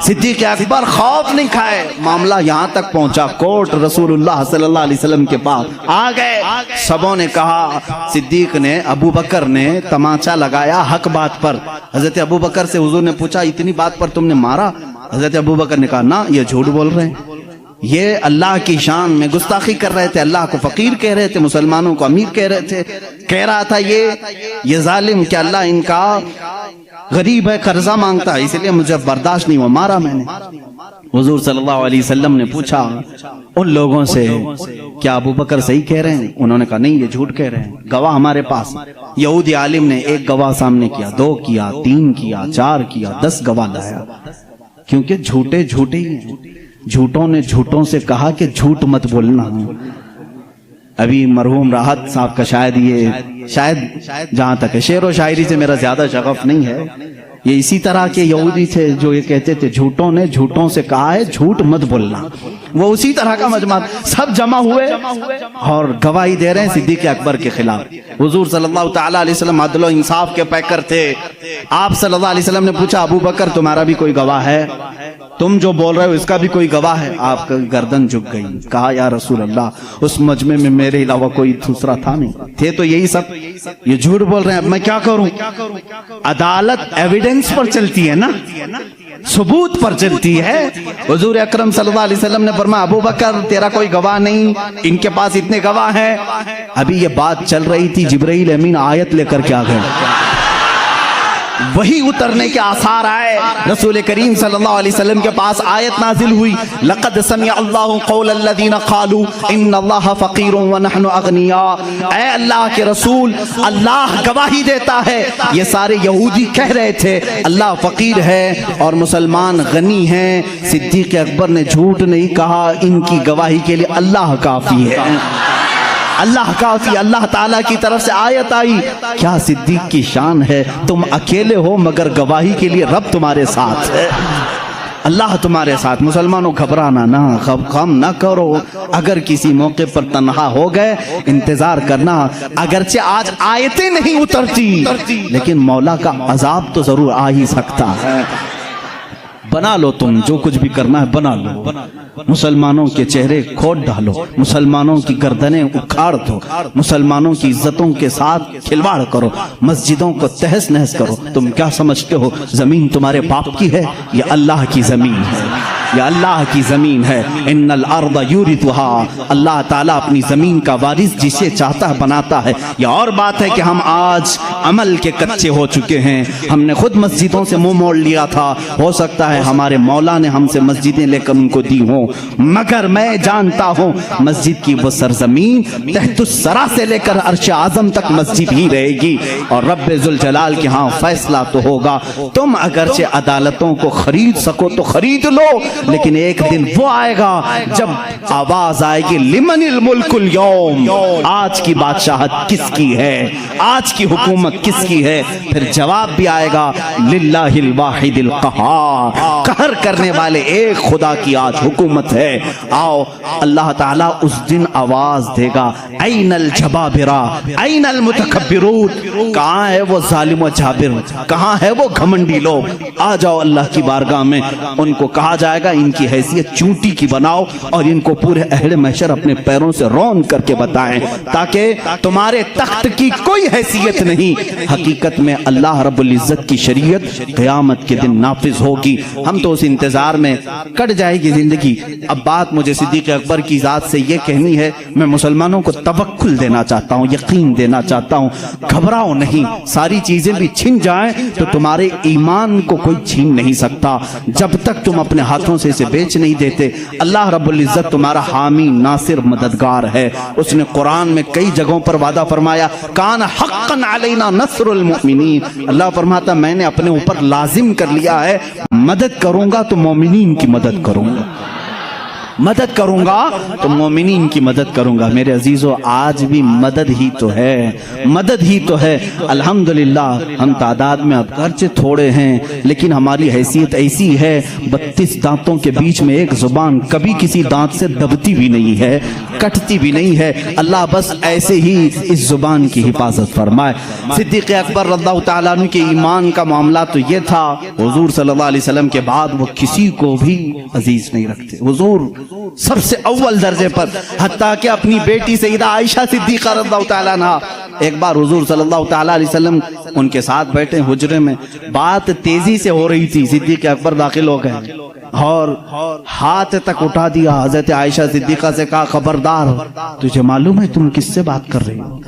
A: صدیق اکبر خوف نہیں کھائے. معاملہ یہاں تک پہنچا، کورٹ رسول اللہ صلی اللہ علیہ وسلم کے پاس آ گئے. سبوں نے کہا، صدیق نے، ابوبکر نے تماچا لگایا حق بات پر. حضرت ابوبکر سے حضور نے پوچھا اتنی بات پر تم نے مارا؟ حضرت ابوبکر نے کہا نہ، یہ جھوٹ بول رہے ہیں، یہ اللہ کی شان میں گستاخی کر رہے تھے، اللہ کو فقیر کہہ رہے تھے، مسلمانوں کو امیر کہہ رہے تھے. کہہ رہا تھا یہ ظالم کہ اللہ ان کا غریب ہے، قرضہ مانگتا ہے، اس لیے مجھے برداشت نہیں ہوا، مارا میں نے. حضور صلی اللہ علیہ وسلم نے پوچھا ان لوگوں سے کیا ابوبکر صحیح کہہ رہے ہیں؟ انہوں نے کہا نہیں، یہ جھوٹ کہہ رہے ہیں، گواہ ہمارے پاس. یہودی عالم نے 1 گواہ سامنے کیا، 2 کیا، 3 کیا، 4 کیا، 10 گواہ لایا، کیونکہ جھوٹے جھوٹے ہی ہیں. جھوٹوں نے جھوٹوں سے کہا کہ جھوٹ مت بولنا. ابھی مرحوم راحت صاحب کا شاید جہاں تک ہے، شعر و شاعری سے میرا زیادہ شغف نہیں ہے، یہ اسی طرح کے یہودی تھے جو یہ کہتے تھے جھوٹوں نے جھوٹوں سے کہا ہے جھوٹ مت بولنا. وہ اسی طرح کا مجمع، سب جمع ہوئے اور گواہی دے رہے ہیں صدیق اکبر کے خلاف. حضور صلی اللہ تعالیٰ علیہ وسلم عدل و انصاف کے پیکر تھے. آپ صلی اللہ علیہ وسلم نے پوچھا ابوبکر تمہارا بھی کوئی گواہ ہے؟ تم جو بول رہے ہو اس کا بھی کوئی گواہ ہے؟ آپ کا گردن جھک گئی. کہا یا رسول اللہ اس مجمع میں میرے علاوہ کوئی دوسرا تھا نہیں، تھے تو یہی سب، یہ جھوٹ بول رہے ہیں، اب میں کیا کروں؟ عدالت ایویڈنس پر چلتی ہے نا، ثبوت پر چلتی ہے. حضور اکرم صلی اللہ علیہ وسلم نے فرمایا ابوبکر تیرا کوئی گواہ نہیں، ان کے پاس اتنے گواہ ہیں. ابھی یہ بات چل رہی تھی، جبرائیل امین آیت لے کر کے آ گئے، وہی اترنے کے آثار آئے. رسول کریم صلی اللہ علیہ وسلم کے پاس آیت نازل ہوئی، لقد سمع اللہ قول الذین قالوا ان اللہ فقیر ونحن اغنیاء. اے اللہ کے رسول، اللہ گواہی دیتا ہے یہ سارے یہودی کہہ رہے تھے اللہ فقیر ہے اور مسلمان غنی ہیں. صدیق اکبر نے جھوٹ نہیں کہا، ان کی گواہی کے لیے اللہ کافی ہے، اللہ کافی. اللہ تعالیٰ کی طرف سے آیت آئی، کیا صدیق کی شان ہے، تم اکیلے ہو مگر گواہی کے لیے رب تمہارے ساتھ ہے، اللہ تمہارے ساتھ. مسلمانوں گھبرانا نہ، غم نہ کرو. اگر کسی موقع پر تنہا ہو گئے انتظار کرنا، اگرچہ آج آیتیں نہیں اترتی لیکن مولا کا عذاب تو ضرور آ ہی سکتا ہے. بنا لو تم جو کچھ بھی کرنا ہے، بنا لو. مسلمانوں کے چہرے کھود ڈالو، مسلمانوں کی گردنیں اکھاڑ دو، مسلمانوں کی عزتوں کے ساتھ کھلواڑ کرو، مسجدوں کو تہس نہس کرو. تم کیا سمجھتے ہو زمین تمہارے باپ کی ہے؟ یہ اللہ کی زمین ہے، یہ اللہ کی زمین ہے. ان الارض یورثها، اللہ تعالیٰ اپنی زمین کا وارث جسے چاہتا ہے بناتا ہے. یہ اور بات ہے کہ ہم آج عمل کے کچے ہو چکے ہیں، ہم نے خود مسجدوں سے منہ موڑ لیا تھا. ہو سکتا ہے ہمارے مولا نے ہم سے مسجدیں لے کر ان کو دی ہوں، مگر میں جانتا ہوں مسجد کی وہ سرزمین تحت الثری سے لے کر عرش اعظم تک مسجد ہی رہے گی اور رب ذوالجلال کے ہاں فیصلہ تو ہوگا. تم اگرچہ عدالتوں کو خرید سکو تو خرید لو، لیکن ایک دن وہ آئے گا جب آواز آئے گی لمن الملک اليوم، آج کی بادشاہت کس کی ہے، آج کی حکومت کس کی ہے؟ پھر جواب بھی آئے گا للہ الواحد القہار، قہر کرنے والے ایک خدا کی آج حکومت ہے۔ آؤ اللہ تعالیٰ اس دن آواز دے گا این الجبابرہ این المتکبرون، کہاں ہے وہ ظالم و جابر، کہاں ہے وہ گھمنڈی لوگ؟ آ جاؤ اللہ کی بارگاہ میں۔ ان کو کہا جائے گا ان کی حیثیت چونٹی کی بناؤ اور ان کو پورے اہل محشر اپنے پیروں سے رون کر کے بتائیں، تاکہ تمہارے تخت کی کوئی حیثیت نہیں۔ حقیقت میں اللہ رب العزت کی شریعت قیامت کے دن نافذ ہوگی۔ ہم تو اس انتظار میں کٹ جائے گی زندگی۔ اب بات مجھے صدیق اکبر کی ذات سے یہ کہنی ہے، میں مسلمانوں کو توکل دینا چاہتا ہوں، یقین دینا چاہتا ہوں، گھبراؤ نہیں۔ ساری چیزیں بھی چھن جائیں تو تمہارے ایمان کو کوئی چھین نہیں سکتا جب تک تم اپنے ہاتھوں سے اسے بیچ نہیں دیتے۔ اللہ رب العزت تمہارا حامی ناصر مددگار ہے۔ اس نے قرآن میں کئی جگہوں پر وعدہ فرمایا کان حقا علینا نصر المؤمنین، اللہ فرماتا میں نے اپنے اوپر لازم کر لیا ہے، مدد کروں گا تو مومنین کی مدد کروں گا، مدد کروں گا تو مومنین کی مدد کروں گا۔ میرے عزیزو آج بھی مدد ہی تو ہے، مدد ہی تو ہے۔ الحمدللہ ہم تعداد میں اب گرچہ تھوڑے ہیں لیکن ہماری حیثیت ایسی ہے 32 دانتوں کے بیچ میں ایک زبان کبھی کسی دانت سے دبتی بھی نہیں ہے، کٹتی بھی نہیں ہے۔ اللہ بس ایسے ہی اس زبان کی حفاظت فرمائے۔ صدیق اکبر رضی اللہ تعالیٰ عنہ کے ایمان کا معاملہ تو یہ تھا، حضور صلی اللہ علیہ وسلم کے بعد وہ کسی کو بھی عزیز نہیں رکھتے، حضور سب سے اول درجے پر، حتیٰ کہ اپنی بیٹی سیدہ عائشہ صدیقہ رضی اللہ تعالیٰ عنہ، ایک بار حضور صلی اللہ تعالیٰ علیہ وسلم ان کے ساتھ بیٹھے حجرے میں، بات تیزی سے ہو رہی تھی، صدیق اکبر داخل ہو گئے اور ہاتھ تک اٹھا دیا، حضرت عائشہ صدیقہ سے کہا خبردار، تجھے معلوم ہے تم کس سے بات کر رہی ہو؟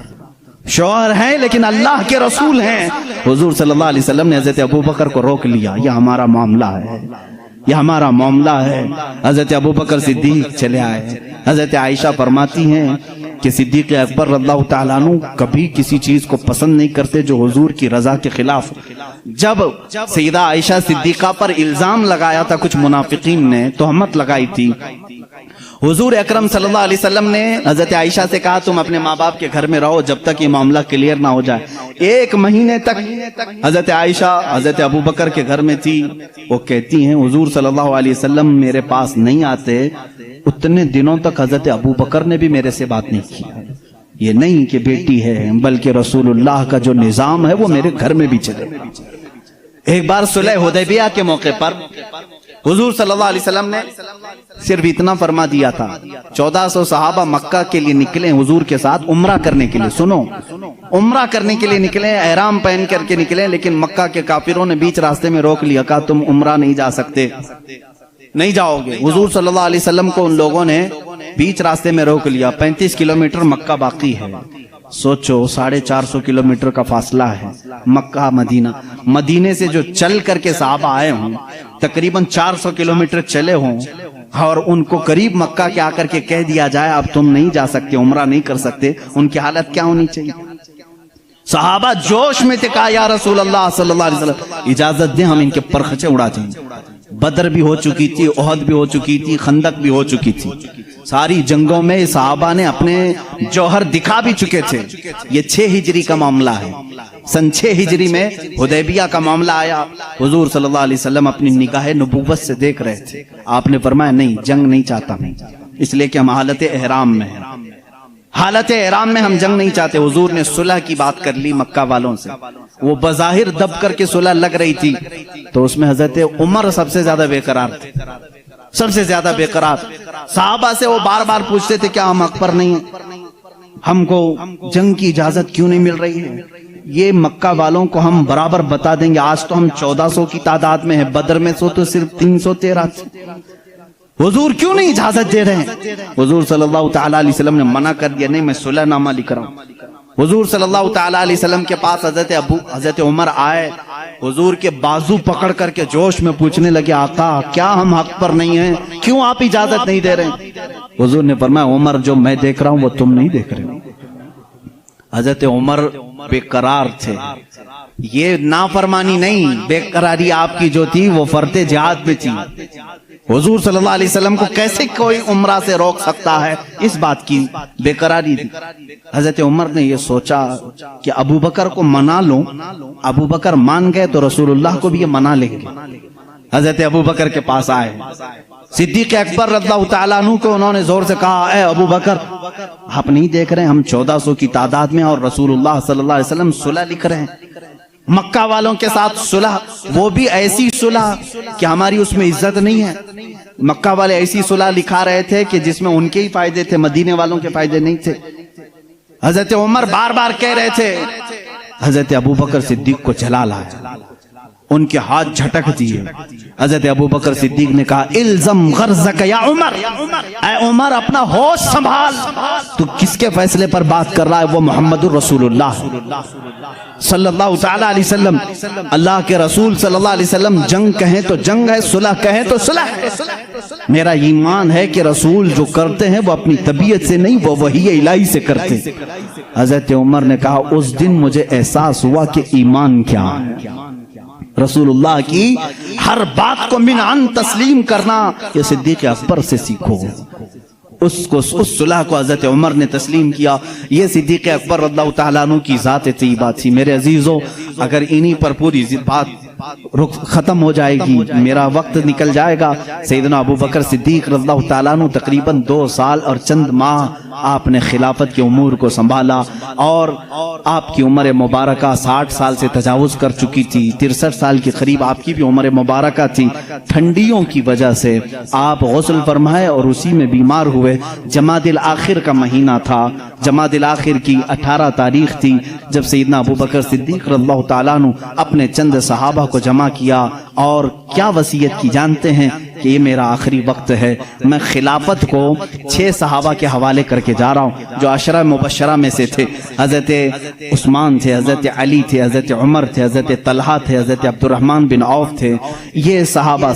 A: شوہر ہیں لیکن اللہ کے رسول ہیں۔ حضور صلی اللہ علیہ وسلم نے حضرت ابوبکر کو روک لیا، یہ ہمارا معاملہ ہے، یہ ہمارا معاملہ ہے۔ حضرت ابوبکر صدیق چلے آئے۔ حضرت عائشہ فرماتی ہیں کہ صدیق اکبر رضی اللہ تعالیٰ عنہ کبھی کسی چیز کو پسند نہیں کرتے جو حضور کی رضا کے خلاف۔ جب سیدہ عائشہ صدیقہ پر الزام لگایا تھا کچھ منافقین نے، تہمت لگائی تھی، حضور اکرم صلی اللہ علیہ وسلم نے حضرت عائشہ سے کہا تم اپنے ماں باپ کے گھر میں رہو جب تک یہ معاملہ کلیئر نہ ہو جائے۔ 1 مہینے تک حضرت عائشہ حضرت ابوبکر کے گھر میں تھی۔ وہ کہتی ہیں حضور صلی اللہ علیہ وسلم میرے پاس نہیں آتے، اتنے دنوں تک حضرت ابوبکر نے بھی میرے سے بات نہیں کی۔ یہ نہیں کہ بیٹی ہے بلکہ رسول اللہ کا جو نظام ہے وہ میرے گھر میں بھی چلے۔ ایک بار صلح حدیبیہ کے موقع پر حضور صلی اللہ علیہ وسلم نے صرف اتنا فرما دیا تھا، 1400 صحابہ مکہ کے لیے نکلے حضور کے ساتھ عمرہ کرنے کے لیے۔ سنو، عمرہ کرنے کے لیے نکلے، احرام پہن کر کے نکلے، لیکن مکہ کے کافروں نے بیچ راستے میں روک لیا، کہا تم عمرہ نہیں جا سکتے، نہیں جاؤ گے۔ حضور صلی اللہ علیہ وسلم کو ان لوگوں نے بیچ راستے میں روک لیا۔ 35 کلومیٹر مکہ باقی ہے، سوچو 450 کلومیٹر کا فاصلہ ہے مکہ مدینہ۔ مدینے سے جو چل کر کے صحابہ آئے ہوں تقریباً 400 کلومیٹر چلے ہوں، اور ان کو قریب مکہ کے آ کر کے کہہ دیا جائے اب تم نہیں جا سکتے، عمرہ نہیں کر سکتے، ان کی حالت کیا ہونی چاہیے؟ صحابہ جوش میں تھے، کہا یا رسول اللہ صلی اللہ علیہ وسلم اجازت دیں ہم ان کے پرخچے اڑا دیں۔ بدر بھی ہو چکی تھی، احد بھی ہو چکی تھی، خندق بھی ہو چکی تھی، ساری جنگوں میں صحابہ نے اپنے جوہر دکھا بھی چکے تھے۔ یہ 6 ہجری کا معاملہ ہے، سن 6 ہجری میں حدیبیہ کا معاملہ آیا۔ حضور صلی اللہ علیہ وسلم اپنی نگاہ نبوت سے دیکھ رہے تھے، آپ نے فرمایا نہیں، جنگ نہیں چاہتا میں، اس لیے کہ ہم حالت احرام میں ہیں، حالت احرام میں ہم جنگ نہیں چاہتے۔ حضور نے صلح کی بات کر لی مکہ والوں سے، وہ بظاہر دب کر کے صلح لگ رہی تھی، تو اس میں حضرت عمر سب سے زیادہ بے قرار تھے، سب سے زیادہ بے قرار۔ صحابہ سے وہ بار بار پوچھتے تھے کیا ہم حق پر نہیں ہیں، ہم کو جنگ کی اجازت کیوں نہیں مل رہی ہے؟ یہ مکہ والوں کو ہم برابر بتا دیں گے، آج تو ہم 1400 کی تعداد میں ہیں، بدر میں تو صرف 313 تھے، حضور کیوں نہیں اجازت دے رہے ہیں؟ حضور صلی اللہ تعالیٰ علیہ وسلم نے منع کر دیا، نہیں میں صلح نامہ لکھ رہا ہوں۔ حضور صلی اللہ تعالیٰ علیہ وسلم کے پاس حضرت عمر آئے، حضور کے بازو پکڑ کر کے جوش میں پوچھنے لگے آقا کیا ہم حق پر نہیں ہیں، کیوں آپ اجازت نہیں دے رہے ہیں؟ حضور نے فرمایا عمر جو میں دیکھ رہا ہوں وہ تم نہیں دیکھ رہے۔ حضرت عمر بے قرار تھے، یہ نافرمانی نہیں، بے قراری آپ کی جو تھی وہ فرض جہاد میں تھی، حضور صلی اللہ علیہ وسلم کو کیسے کوئی عمرہ سے روک سکتا ہے؟ اس بات کی بے قراری دی۔ حضرت عمر نے یہ سوچا کہ ابو بکر کو منا لوں، ابو بکر مان گئے تو رسول اللہ کو بھی یہ منا لیں گے۔ حضرت ابو بکر کے پاس آئے، صدیق اکبر رضی اللہ تعالیٰ عنہ کو انہوں نے زور سے کہا، اے ابو بکر، آپ نہیں دیکھ رہے ہم 1400 کی تعداد میں اور رسول اللہ صلی اللہ علیہ وسلم صلح لکھ رہے ہیں، مکہ والوں کے ساتھ صلح، وہ بھی ایسی صلح کہ ہماری اس میں عزت نہیں ہے۔ مکہ والے ایسی صلح لکھا رہے تھے کہ جس میں ان کے ہی فائدے تھے، مدینے والوں کے فائدے نہیں تھے۔ حضرت عمر بار بار کہہ رہے تھے، حضرت ابو بکر صدیق کو چلا لایا، ان کے ہاتھ جھٹک دیے۔ حضرت ابو بکر صدیق نے کہا، الزم غرضک یا عمر، اے عمر اپنا ہوش سنبھال، تو کس کے فیصلے پر بات کر رہا ہے؟ وہ محمد الرسول اللہ صلی اللہ تعالی علیہ وسلم، اللہ کے رسول صلی اللہ علیہ وسلم جنگ کہیں تو جنگ ہے، صلح کہیں تو صلح ہے۔ میرا ایمان ہے کہ رسول جو کرتے ہیں وہ اپنی طبیعت سے نہیں، وہ وحی الہی سے کرتے ہیں۔ حضرت عمر نے کہا، اس دن مجھے احساس ہوا کہ ایمان کیا ہے، رسول اللہ کی ہر بات کو من عن تسلیم کرنا، یہ صدیق اکبر سے سیکھو۔ اس صلح کو حضرت عمر نے تسلیم کیا۔ یہ صدیق اکبر رضی اللہ تعالیٰ عنہ کی ذات طیبہ تھی۔ میرے عزیزو، اگر انہی پر پوری بات ختم ہو جائے گی، میرا وقت نکل جائے گا۔ سیدنا ابو بکر صدیق رضی اللہ تعالیٰ عنہ تقریباً 2 سال اور چند ماہ آپ نے خلافت کے امور کو سنبھالا، اور آپ کی عمر مبارکہ 60 سال سے تجاوز کر چکی تھی، 63 سال کے قریب آپ کی بھی عمر مبارکہ تھی۔ ٹھنڈیوں کی وجہ سے آپ غسل فرمائے اور اسی میں بیمار ہوئے۔ جمادی الاخر کا مہینہ تھا، جمادی الاخر کی 18 تاریخ تھی، جب سیدنا ابو بکر صدیق رضی اللہ تعالیٰ عنہ اپنے چند صحابہ کو جمع کیا اور کیا وصیت کی جانتے ہیں؟ کہ یہ میرا آخری وقت ہے، میں خلافت کو 6 صحابہ کے حوالے کر کے جا رہا ہوں جو عشرہ مبشرہ میں سے تھے۔ حضرت عثمان تھے، حضرت علی تھے، حضرت عمر تھے، حضرت طلحہ تھے، حضرت عبد الرحمن بن عوف تھے، یہ صحابہ،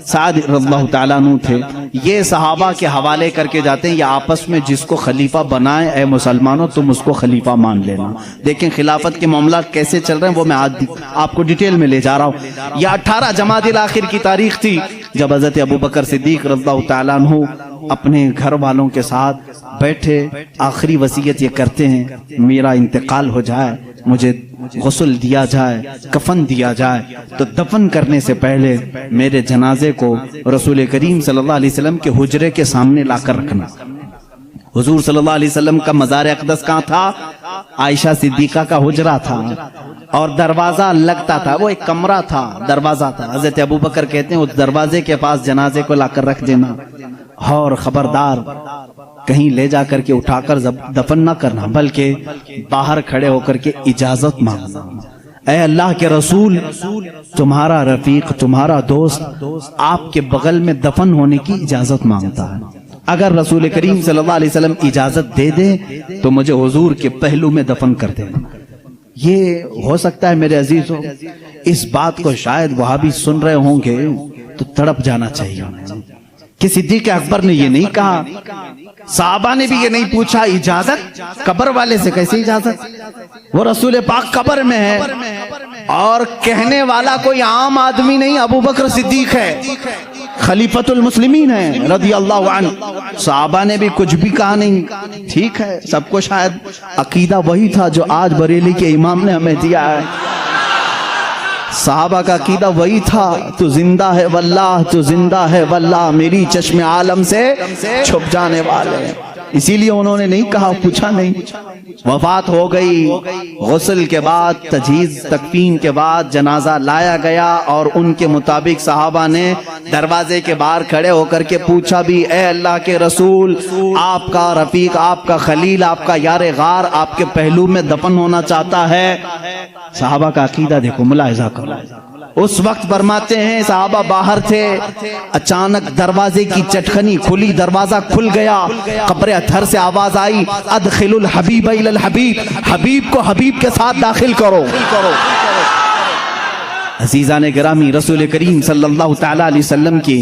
A: سعد رضی اللہ تعالیٰ عنہ تھے۔ یہ صحابہ کے حوالے کر کے جاتے ہیں، یہ آپس میں جس کو خلیفہ بنائے، اے مسلمانوں تم اس کو خلیفہ مان لینا۔ دیکھیں خلافت کے معاملات کیسے چل رہے ہیں، وہ میں آج آپ کو ڈیٹیل میں لے جا رہا ہوں۔ یہ 18 جمادی الاخر کی تاریخ تھی جب حضرت ابو بکر صدیق رضی اللہ تعالیٰ عنہ اپنے گھر والوں کے ساتھ بیٹھے، آخری وصیت یہ کرتے ہیں، میرا انتقال ہو جائے، مجھے غسل دیا جائے، کفن دیا جائے، تو دفن کرنے سے پہلے میرے جنازے کو رسول کریم صلی اللہ علیہ وسلم کے حجرے کے سامنے لا کر رکھنا۔ حضور صلی اللہ علیہ وسلم کا مزار اقدس کہاں تھا؟ عائشہ صدیقہ کا حجرہ تھا، اور دروازہ لگتا تھا، وہ ایک کمرہ تھا، دروازہ تھا۔ حضرت ابو بکر کہتے ہیں اس دروازے کے پاس جنازے کو لا کر رکھ دینا، اور خبردار کہیں لے جا کر کے اٹھا کر دفن نہ کرنا، بلکہ باہر کھڑے ہو کر کے اجازت مانگنا۔ اے اللہ کے رسول، تمہارا رفیق، تمہارا دوست آپ کے بغل میں دفن ہونے کی اجازت مانگتا ہے، اگر رسول کریم صلی اللہ علیہ وسلم اجازت دے دے تو مجھے حضور کے پہلو میں دفن کر دینا۔ یہ ہو سکتا ہے میرے عزیزوں، اس بات کو شاید وہابی سن رہے ہوں گے تو تڑپ جانا چاہیے کہ صدیق اکبر نے یہ نہیں کہا، صحابہ نے بھی یہ نہیں پوچھا اجازت، قبر والے سے کیسے اجازت؟ وہ رسول پاک قبر میں ہے، اور کہنے والا کوئی عام آدمی نہیں، ابو بکر صدیق ہے، خلیفۃ المسلمین ہے رضی اللہ عنہ۔ صحابہ نے بھی کچھ بھی کہا نہیں، ٹھیک ہے، سب کو شاید عقیدہ وہی تھا جو آج بریلی کے امام نے ہمیں دیا ہے۔ صحابہ کا عقیدہ وہی تھا، تو زندہ ہے واللہ، تو زندہ ہے واللہ، میری چشم عالم سے چھپ جانے والے۔ اسی لیے انہوں نے نہیں کہا، پوچھا نہیں۔ وفات ہو گئی، غسل کے بعد، تجہیز تکفین کے بعد جنازہ لایا گیا، اور ان کے مطابق صحابہ نے دروازے کے باہر کھڑے ہو کر کے پوچھا بھی، اے اللہ کے رسول، آپ کا رفیق، آپ کا خلیل، آپ کا یار غار آپ کے پہلو میں دفن ہونا چاہتا ہے۔ صحابہ کا عقیدہ دیکھو، ملاحظہ کرو۔ اس وقت فرماتے ہیں صحابہ باہر تھے، اچانک دروازے کی چٹخنی کھلی، دروازہ کھل گیا، قبر اطہر سے آواز آئی، ادخل الحبیب الی الحبیب، حبیب کو حبیب کے ساتھ داخل کرو۔ عزیزان گرامی، رسول کریم صلی اللہ تعالی علیہ وسلم کی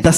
A: 10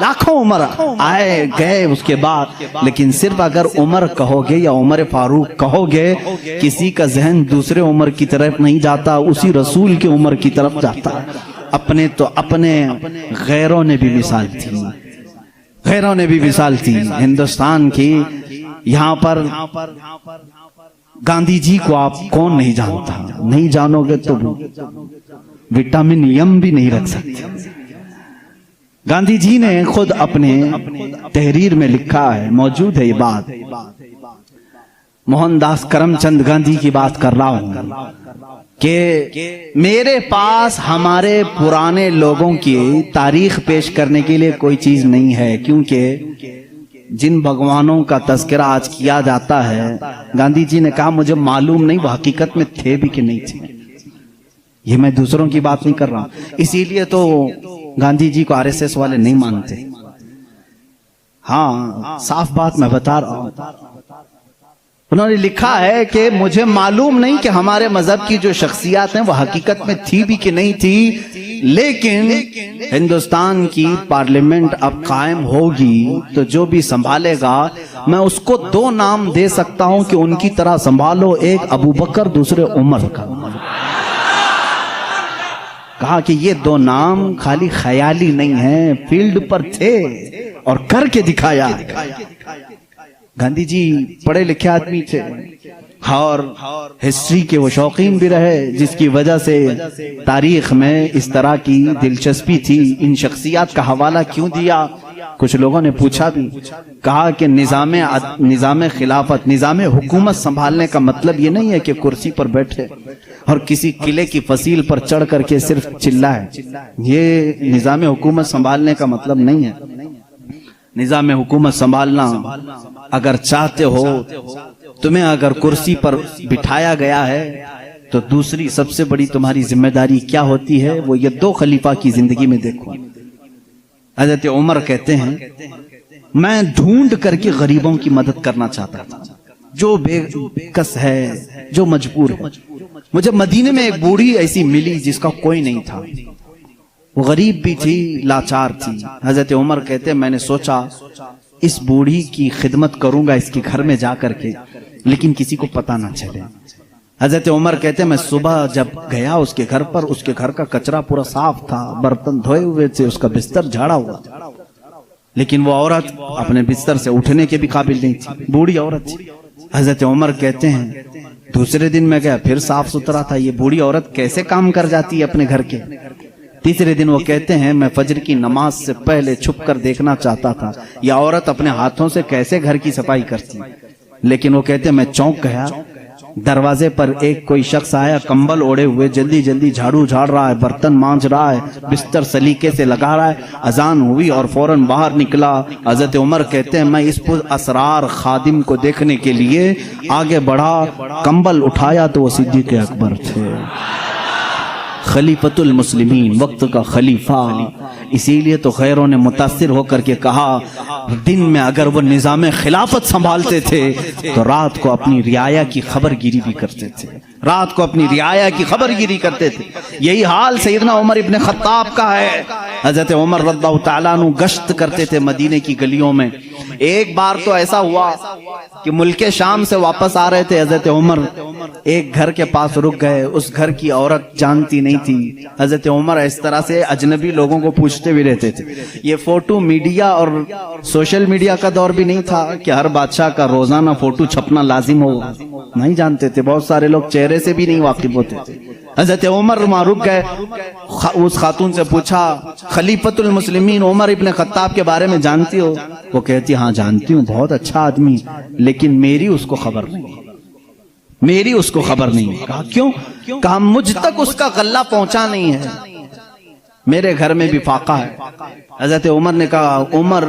A: لاکھوں عمر آئے گئے اس کے بعد، لیکن صرف اگر عمر کہو گے یا عمر فاروق کہو گے، کسی کا ذہن دوسرے عمر کی طرف نہیں جاتا، اسی رسول کی عمر کی طرف جاتا ہے۔ اپنے تو اپنے، غیروں نے بھی مثال تھی، غیروں نے بھی مثال تھی ہندوستان کی۔ یہاں پر گاندھی جی کو آپ کون نہیں جانتا؟ نہیں جانو گے تو وٹامن یم بھی نہیں رکھ سکتے۔ گاندھی جی نے خود اپنے تحریر میں لکھا ہے، موجود ہے یہ بات، موہن داس کرم چند گاندھی کی بات کر رہا ہوں، کہ میرے پاس ہمارے پرانے لوگوں کی تاریخ پیش کرنے کے لیے کوئی چیز نہیں ہے، کیونکہ جن بھگوانوں کا تذکرہ آج کیا جاتا ہے، گاندھی جی نے کہا مجھے معلوم نہیں وہ حقیقت میں تھے بھی کہ نہیں تھے۔ یہ میں دوسروں کی بات نہیں کر رہا ہوں، اسی لیے تو گاندھی جی کو آر ایس ایس والے نہیں مانتے۔ ہاں صاف بات میں بتا رہا ہوں، انہوں نے لکھا ہے کہ مجھے معلوم نہیں کہ ہمارے مذہب کی جو شخصیات ہیں وہ حقیقت میں تھی بھی کہ نہیں تھی، لیکن ہندوستان کی پارلیمنٹ اب قائم ہوگی تو جو بھی سنبھالے گا میں اس کو دو نام دے سکتا ہوں کہ ان کی طرح سنبھالو، ایک ابو بکر دوسرے عمر کا۔ کہا کہ یہ دو نام خالی خیالی نہیں ہیں، فیلڈ پر تھے اور کر کے دکھایا۔ گاندھی جی پڑھے لکھے آدمی تھے اور ہسٹری کے وہ شوقین بھی رہے، جس کی وجہ سے تاریخ میں اس طرح کی دلچسپی تھی۔ ان شخصیات کا حوالہ کیوں دیا؟ کچھ لوگوں نے پوچھا بھی، کہا کہ نظام خلافت، نظام حکومت سنبھالنے کا مطلب یہ نہیں ہے کہ کرسی پر بیٹھے اور کسی قلعے کی فصیل پر چڑھ کر کے صرف چلائے۔ یہ نظام حکومت سنبھالنے کا مطلب نہیں ہے۔ نظام حکومت سنبھالنا اگر چاہتے ہو، تمہیں اگر کرسی پر بٹھایا گیا ہے تو دوسری سب سے بڑی تمہاری ذمہ داری کیا ہوتی ہے؟ وہ یہ دو خلیفہ کی زندگی میں دیکھو۔ حضرت عمر کہتے ہیں میں ڈھونڈ کر کے غریبوں کی مدد کرنا چاہتا تھا، جو بے کس ہے، جو مجبور ہے۔ مجھے مدینے میں ایک بوڑھی ایسی ملی جس کا کوئی نہیں تھا، وہ غریب بھی تھی، لاچار تھی۔ حضرت عمر کہتے ہیں میں نے سوچا اس بوڑھی کی خدمت کروں گا اس کے گھر میں جا کر کے، لیکن کسی کو پتہ نہ چلے۔ حضرت عمر کہتے ہیں میں صبح جب گیا اس کے گھر پر، اس کے گھر کا کچرا پورا صاف تھا، برتن دھوئے ہوئے تھے، اس کا بستر جھاڑا ہوا، لیکن وہ عورت اپنے بستر سے اٹھنے کے بھی قابل نہیں تھی، بوڑھی عورت تھی۔ حضرت عمر کہتے ہیں دوسرے دن میں گیا، پھر صاف ستھرا تھا، یہ بوڑھی عورت کیسے کام کر جاتی ہے اپنے گھر کے؟ تیسرے دن وہ کہتے ہیں میں فجر کی نماز سے پہلے چھپ کر دیکھنا چاہتا تھا یہ عورت اپنے ہاتھوں سے کیسے گھر کی صفائی کرتی، لیکن وہ کہتے ہیں میں چونک گیا۔ دروازے پر ایک کوئی شخص آیا، کمبل اوڑے ہوئے، جلدی جلدی جھاڑو جھاڑ رہا ہے، برتن مانج رہا ہے، بستر سلیقے سے لگا رہا ہے۔ اذان ہوئی اور فوراً باہر نکلا۔ حضرت عمر کہتے ہیں میں اس پر اسرار خادم کو دیکھنے کے لیے آگے بڑھا، کمبل اٹھایا تو وہ صدیق اکبر تھے، خلیفۃ المسلمین، وقت کا خلیفہ۔ اسی لیے تو غیروں نے متاثر ہو کر کے کہا دن میں اگر وہ نظام خلافت سنبھالتے تھے تو رات کو اپنی رعایا کی خبر گیری بھی کرتے تھے، رات کو اپنی رعایا کی خبر گیری کرتے تھے۔ یہی حال سیدنا عمر ابن خطاب کا ہے۔ حضرت عمر رضی اللہ تعالیٰ عنہ گشت کرتے تھے مدینے کی گلیوں میں۔ ایک بار تو ایسا ہوا کہ ملک شام سے واپس آ رہے تھے، حضرت عمر ایک گھر کے پاس رک گئے، اس گھر کی عورت جانتی نہیں تھی۔ حضرت عمر اس طرح سے اجنبی لوگوں کو پوچھتے بھی رہتے تھے۔ یہ فوٹو میڈیا اور سوشل میڈیا کا دور بھی نہیں تھا کہ ہر بادشاہ کا روزانہ فوٹو چھپنا لازم ہو، نہیں جانتے تھے، بہت سارے لوگ چہرے سے بھی نہیں واقف ہوتے تھے۔ حضرت عمر وہاں رک گئے، اس خاتون سے پوچھا خلیفۃ المسلمین عمر ابن خطاب کے بارے میں جانتی ہو؟ وہ کہتی ہاں جانتی ہوں، بہت اچھا آدمی، لیکن میری اس کو خبر نہیں، میری اس کو خبر نہیں۔ کہا کیوں؟ کہا مجھ تک اس کا غلہ پہنچا نہیں ہے، میرے گھر میں بھی فاقہ ہے۔ حضرت عمر نے کہا عمر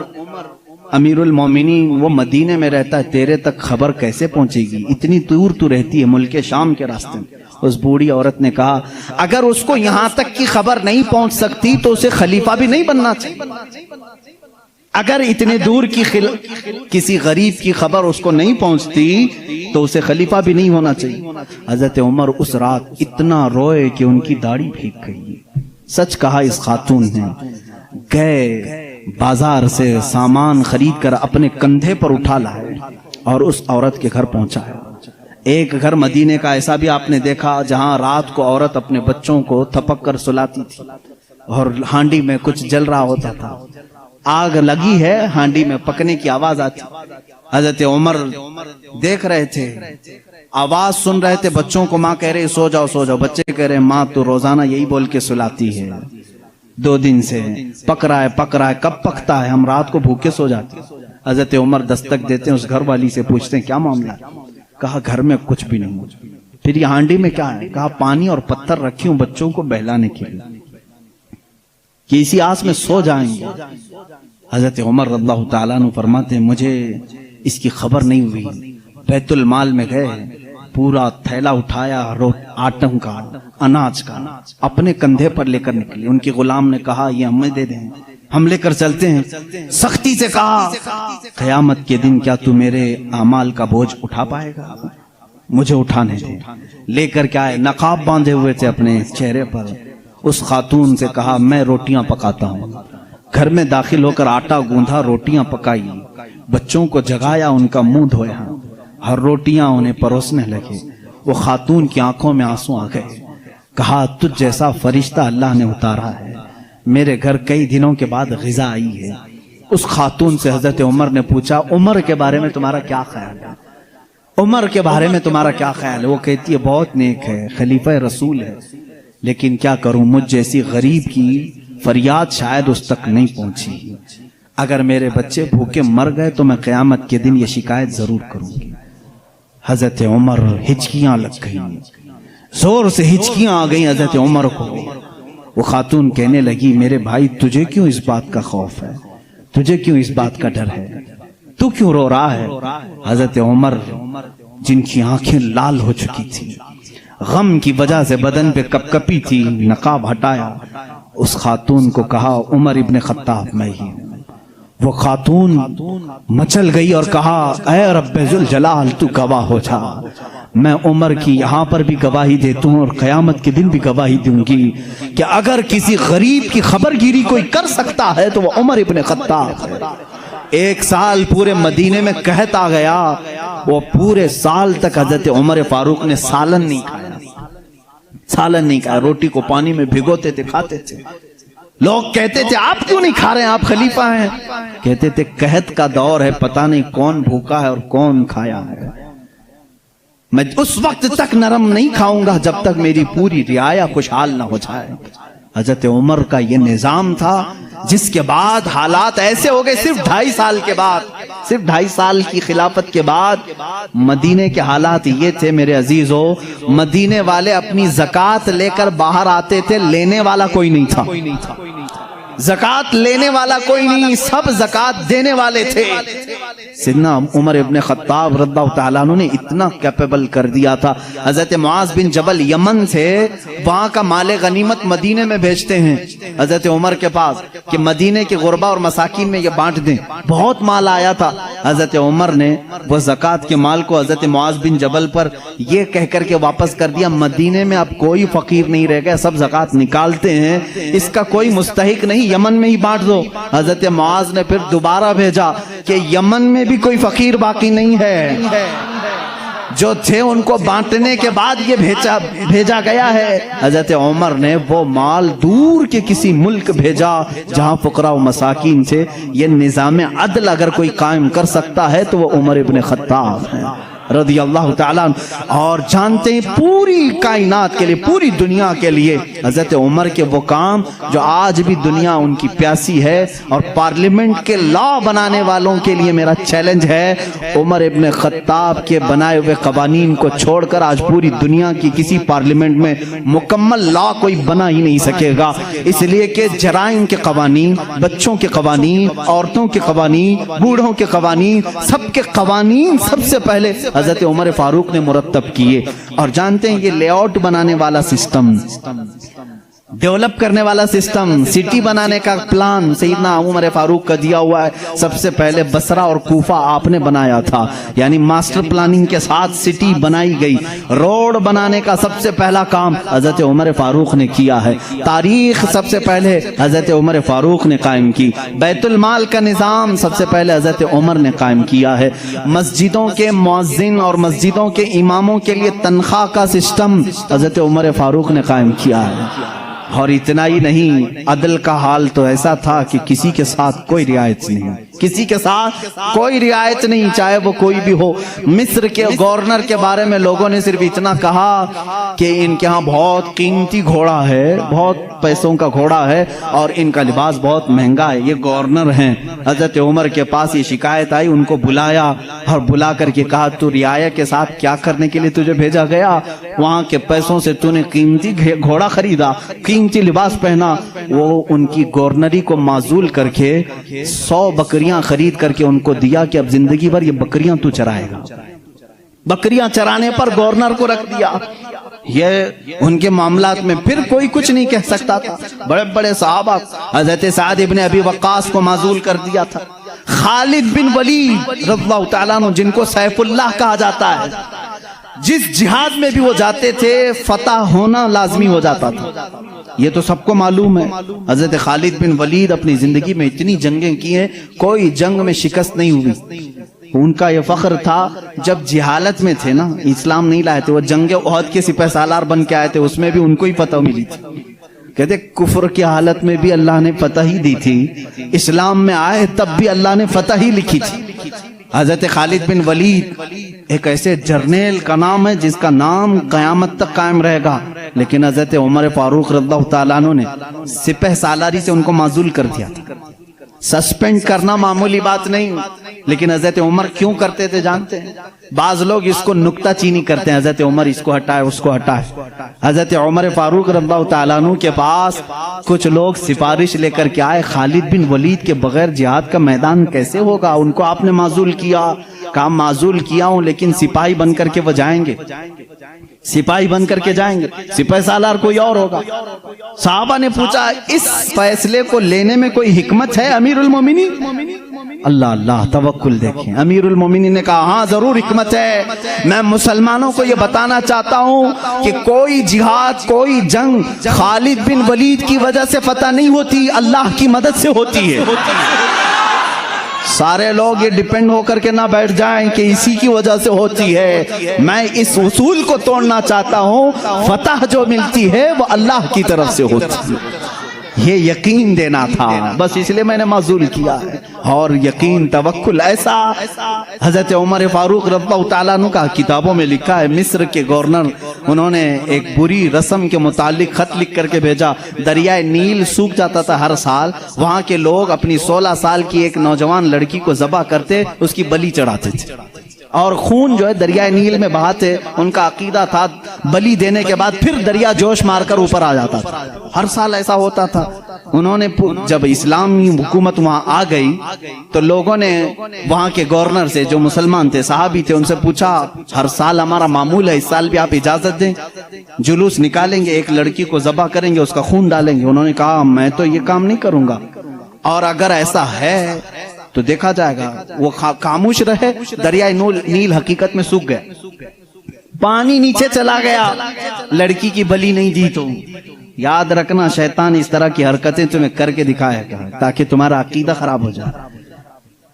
A: امیر المومنین وہ مدینے میں رہتا ہے، تیرے تک خبر کیسے پہنچے گی؟ اتنی دور تو رہتی ہے ملک شام کے راستے میں۔ اس بوڑھی عورت نے کہا اگر اس کو یہاں تک کی خبر نہیں پہنچ سکتی تو اسے خلیفہ بھی نہیں بننا چاہیے۔ اگر اتنے دور کی کسی غریب کی خبر اس کو نہیں پہنچتی تو اسے خلیفہ بھی نہیں ہونا چاہیے۔ حضرت عمر اس رات اتنا روئے کہ ان کی داڑھی بھیگ گئی۔ سچ کہا اس خاتون نے، گئے بازار سے سامان خرید کر اپنے کندھے پر اٹھا لائے اور اس عورت کے گھر پہنچایا۔ ایک گھر مدینے کا ایسا بھی آپ نے دیکھا جہاں رات کو عورت اپنے بچوں کو تھپک کر سلاتی تھی اور ہانڈی میں کچھ جل رہا ہوتا تھا، آگ لگی ہے، ہانڈی میں پکنے کی آواز آتی۔ حضرت عمر دیکھ رہے تھے، آواز سن رہے تھے، بچوں کو ماں کہہ رہے سو جاؤ سو جاؤ، بچے کہہ رہے ماں تو روزانہ یہی بول کے سلاتی ہے، 2 دن سے پک رہا ہے، کب پکتا ہے، ہم رات کو بھوکے سو جاتے۔ حضرت عمر دستک دیتے ہیں، اس گھر والی سے پوچھتے ہیں کیا معاملہ ہے؟ کہا گھر میں کچھ بھی نہیں۔ پھر یہ ہانڈی میں کیا ہے؟ کہا پانی اور پتھر رکھی ہوں بچوں کو بہلانے کے لیے کہ اسی آس میں سو جائیں گے۔ حضرت عمر رضی اللہ تعالیٰ عنہ فرماتے ہیں مجھے اس کی خبر نہیں ہوئی، بیت المال میں گئے، پورا تھیلا اٹھایا آٹم کا، اناج کا، اپنے کندھے پر لے کر نکلے۔ ان کے غلام نے کہا یہ ہمیں دے دیں، ہم لے کر چلتے ہیں۔ سختی سے کہا قیامت کے دن کیا تو میرے اعمال کا بوجھ اٹھا پائے گا؟ مجھے اٹھانے دے۔ لے کر کے آئے، نقاب باندھے ہوئے تھے اپنے چہرے پر۔ اس خاتون سے کہا میں روٹیاں پکاتا ہوں۔ گھر میں داخل ہو کر آٹا گوندھا، روٹیاں پکائی، بچوں کو جگایا، ان کا منہ دھویا، ہر روٹیاں انہیں پروسنے لگے۔ وہ خاتون کی آنکھوں میں آنسو آ گئے۔ کہا تجھ جیسا فرشتہ اللہ نے اتارا ہے، میرے گھر کئی دنوں کے بعد غذا آئی ہے۔ اس خاتون سے حضرت عمر نے پوچھا عمر کے بارے میں تمہارا کیا خیال ہے؟ عمر کے بارے میں تمہارا کیا خیال ہے؟ وہ کہتی ہے بہت نیک ہے، خلیفہ رسول ہے، لیکن کیا کروں مجھ جیسی غریب کی فریاد شاید اس تک نہیں پہنچی۔ اگر میرے بچے بھوکے مر گئے تو میں قیامت کے دن یہ شکایت ضرور کروں گی۔ حضرت عمر ہچکیاں لگ گئیں، زور سے ہچکیاں آ گئیں حضرت عمر کو۔ وہ خاتون کہنے لگی میرے بھائی تجھے کیوں اس بات کا خوف ہے؟ تجھے کیوں اس بات کا ڈر ہے؟ تو کیوں رو رہا ہے؟ حضرت عمر جن کی آنکھیں لال ہو چکی تھی، غم کی وجہ سے بدن پہ کپ کپی تھی، نقاب ہٹایا، اس خاتون کو کہا عمر ابن خطاب میں ہی ہوں۔ وہ خاتون مچل گئی اور کہا اے رب ذوالجلال تو گواہ ہو جا، میں عمر کی یہاں پر بھی گواہی دیتا ہوں اور قیامت کے دن بھی گواہی دوں گی کہ اگر کسی غریب کی خبر گیری کوئی کر سکتا ہے تو وہ عمر ابن خطاب ہے۔ 1 سال پورے مدینے میں قحط آ گیا، وہ پورے سال تک حضرت عمر فاروق نے سالن نہیں کھایا، روٹی کو پانی میں بھگوتے تھے، کھاتے تھے۔ لوگ کہتے تھے آپ کیوں نہیں کھا رہے ہیں، آپ خلیفہ ہیں؟ کہتے تھے قحط کا دور ہے، پتہ نہیں کون بھوکا ہے اور کون کھایا ہے، میں اس وقت تک نرم نہیں کھاؤں گا جب تک میری پوری رعایا خوشحال نہ ہو جائے۔ حضرت عمر کا یہ نظام تھا، جس کے بعد حالات ایسے ہو گئے، صرف 2.5 سال کے بعد، صرف 2.5 سال کی خلافت کے بعد مدینے کے حالات یہ تھے میرے عزیزو، مدینے والے اپنی زکوٰۃ لے کر باہر آتے تھے، لینے والا کوئی نہیں تھا، زکوٰۃ لینے والا کوئی نہیں، سب زکوٰۃ دینے والے تھے۔ سیدنا عمر ابن خطاب رضی اللہ تعالیٰ عنہ نے اتنا کیپیبل کر دیا تھا، حضرت معاذ بن جبل یمن سے وہاں کا مال غنیمت مدینے میں بھیجتے ہیں حضرت عمر کے پاس کہ مدینے کے غربا اور مساکین میں یہ بانٹ دیں، بہت مال آیا تھا۔ حضرت عمر نے وہ زکوٰۃ کے مال کو حضرت معاذ بن جبل پر یہ کہہ کر کے واپس کر دیا مدینے میں اب کوئی فقیر نہیں رہ گیا، سب زکوٰۃ نکالتے ہیں، اس کا کوئی مستحق نہیں، یمن میں ہی بانٹ دو۔ حضرت معاذ نے پھر دوبارہ بھیجا کہ یمن میں بھی کوئی فقیر باقی نہیں ہے، جو تھے ان کو بانٹنے کے بعد یہ بھیجا گیا ہے۔ حضرت عمر نے وہ مال دور کے کسی ملک بھیجا جہاں فقراء و مساکین تھے۔ یہ نظام عدل اگر کوئی قائم کر سکتا ہے تو وہ عمر ابن خطاب ہے رضی اللہ تعالیٰ عنہ۔ اور جانتے ہیں پوری کائنات کے لیے، پوری دنیا کے لیے حضرت عمر کے وہ کام جو آج بھی دنیا ان کی پیاسی ہے، اور پارلیمنٹ کے لا بنانے والوں کے لیے میرا چیلنج ہے، عمر ابن خطاب کے بنائے ہوئے قوانین کو چھوڑ کر آج پوری دنیا کی کسی پارلیمنٹ میں مکمل لا کوئی بنا ہی نہیں سکے گا، اس لیے کہ جرائم کے قوانین، بچوں کے قوانین، عورتوں کے قوانین، بوڑھوں کے قوانین، سب کے قوانین سب سے پہلے حضرت عمر فاروق نے مرتب کیے۔ اور جانتے ہیں یہ لے آؤٹ بنانے والا سسٹم ڈیولپ کرنے والا سسٹم، سٹی بنانے کا پلان سیدنا عمر فاروق کا دیا ہوا ہے. سب سے پہلے بصرہ اور کوفہ آپ نے بنایا تھا، یعنی ماسٹر پلاننگ کے ساتھ سٹی بنائی گئی. روڈ بنانے کا سب سے پہلا کام حضرت عمر فاروق نے کیا ہے. تاریخ سب سے پہلے حضرت عمر فاروق نے قائم کی. بیت المال کا نظام سب سے پہلے حضرت عمر نے قائم کیا ہے. مسجدوں کے مؤذن اور مسجدوں کے اماموں کے لیے تنخواہ کا سسٹم حضرت عمر فاروق نے قائم کیا ہے. اور اتنا ہی نہیں، عدل کا حال تو ایسا تھا کہ کسی کے ساتھ کوئی رعایت نہیں، کسی کے ساتھ کوئی رعایت نہیں، چاہے وہ کوئی بھی ہو. مصر کے گورنر کے بارے میں لوگوں نے صرف اتنا کہا کہ ان کے ہاں بہت قیمتی گھوڑا ہے، بہت پیسوں کا گھوڑا ہے اور ان کا لباس بہت مہنگا ہے. یہ گورنر ہیں. حضرت عمر کے پاس یہ شکایت آئی، ان کو بلایا اور بلا کر کے کہا تو رعایا کے ساتھ کیا کرنے کے لیے تجھے بھیجا گیا؟ وہاں کے پیسوں سے تو نے قیمتی گھوڑا خریدا، قیمتی لباس پہنا. وہ ان کی گورنری کو معزول کر کے 100 بکریاں خرید کر کے ان کو دیا کہ اب زندگی بھر یہ بکریاں تو چرائے گا. بکریاں چرانے پر گورنر کو رکھ دیا. یہ ان کے معاملات میں پھر کوئی کچھ نہیں کہہ سکتا تھا. بڑے بڑے صحابہ، حضرت سعد ابن ابی وقاص کو معزول کر دیا تھا. خالد بن ولید رضی اللہ تعالیٰ عنہ، جن کو سیف اللہ کہا جاتا ہے، جس جہاد میں بھی وہ جاتے تھے فتح ہونا لازمی ہو جاتا تھا. یہ تو سب کو معلوم ہے. حضرت خالد بن ولید اپنی زندگی میں اتنی جنگیں کی ہیں، کوئی جنگ میں شکست نہیں ہوئی. ان کا یہ فخر تھا، جب جہالت میں تھے نا، اسلام نہیں لائے تھے، وہ جنگ احد کے سپہ سالار بن کے آئے تھے، اس میں بھی ان کو ہی فتح ملی تھی. کہتے کفر کی حالت میں بھی اللہ نے فتح ہی دی تھی، اسلام میں آئے تب بھی اللہ نے فتح ہی لکھی تھی. حضرت خالد بن ولید ایک ایسے جرنیل کا نام ہے جس کا نام قیامت تک قائم رہے گا، لیکن حضرت عمر فاروق رضی اللہ تعالیٰ عنہ نے سپہ سالاری سے ان کو معزول کر دیا تھا. سسپینڈ کرنا معمولی بات نہیں، لیکن حضرت عمر کیوں کرتے تھے جانتے ہیں؟ بعض لوگ اس کو نکتہ چینی کرتے ہیں، حضرت عمر اس کو ہٹائے اس کو ہٹائے. حضرت عمر فاروق رضی اللہ تعالیٰ عنہ کے پاس کچھ لوگ سفارش لے کر کے آئے، خالد بن ولید کے بغیر جہاد کا میدان کیسے ہوگا؟ ان کو آپ نے معزول کیا. کام معزول کیا ہوں لیکن سپاہی بن کر کے وہ جائیں گے، سپاہی بن کر کے جائیں گے، سپہ سالار کوئی اور ہوگا. صحابہ نے پوچھا اس فیصلے کو لینے میں کوئی حکمت ہے امیر المومنین؟ اللہ اللہ، توکل دیکھیں. امیر المومنین نے کہا ہاں ضرور حکمت ہے. میں مسلمانوں کو یہ بتانا چاہتا ہوں کہ کوئی جہاد، کوئی جنگ خالد بن ولید کی وجہ سے فتح نہیں ہوتی، اللہ کی مدد سے ہوتی ہے. سارے لوگ یہ ڈیپینڈ ہو کر کے نہ بیٹھ جائیں کہ اسی کی وجہ سے ہوتی ہے. میں اس اصول کو توڑنا چاہتا ہوں، فتح جو ملتی ہے وہ اللہ کی طرف سے ہوتی ہے. یہ یقین دینا تھا، بس اس لیے میں نے معزول کیا ہے. اور یقین، توکل ایسا حضرت عمر فاروق رضی اللہ تعالیٰ عنہ کا کتابوں میں لکھا ہے. مصر کے گورنر، انہوں نے ایک بری رسم کے متعلق خط لکھ کر کے بھیجا. دریائے نیل سوکھ جاتا تھا ہر سال، وہاں کے لوگ اپنی 16 سال کی ایک نوجوان لڑکی کو ذبح کرتے، اس کی بلی چڑھاتے تھے اور خون جو ہے دریائے نیل میں بہاتے. ان کا عقیدہ تھا بلی دینے کے بعد پھر دریا جوش مار کر اوپر آ جاتا تھا. ہر سال ایسا ہوتا تھا. انہوں نے جب اسلامی حکومت وہاں آ گئی تو لوگوں نے وہاں کے گورنر سے، جو مسلمان تھے، صحابی تھے، ان سے پوچھا ہر سال ہمارا معمول ہے، اس سال بھی آپ اجازت دیں، جلوس نکالیں گے، ایک لڑکی کو ذبح کریں گے، اس کا خون ڈالیں گے. انہوں نے کہا میں تو یہ کام نہیں کروں گا، اور اگر ایسا ہے تو دیکھا جائے گا. وہ خاموش رہے. دریائے نیل حقیقت میں سوکھ گیا، پانی نیچے چلا گیا. لڑکی کی بلی نہیں دی تو یاد رکھنا شیطان اس طرح کی حرکتیں تمہیں کر کے دکھایا تاکہ تمہارا عقیدہ خراب ہو جائے.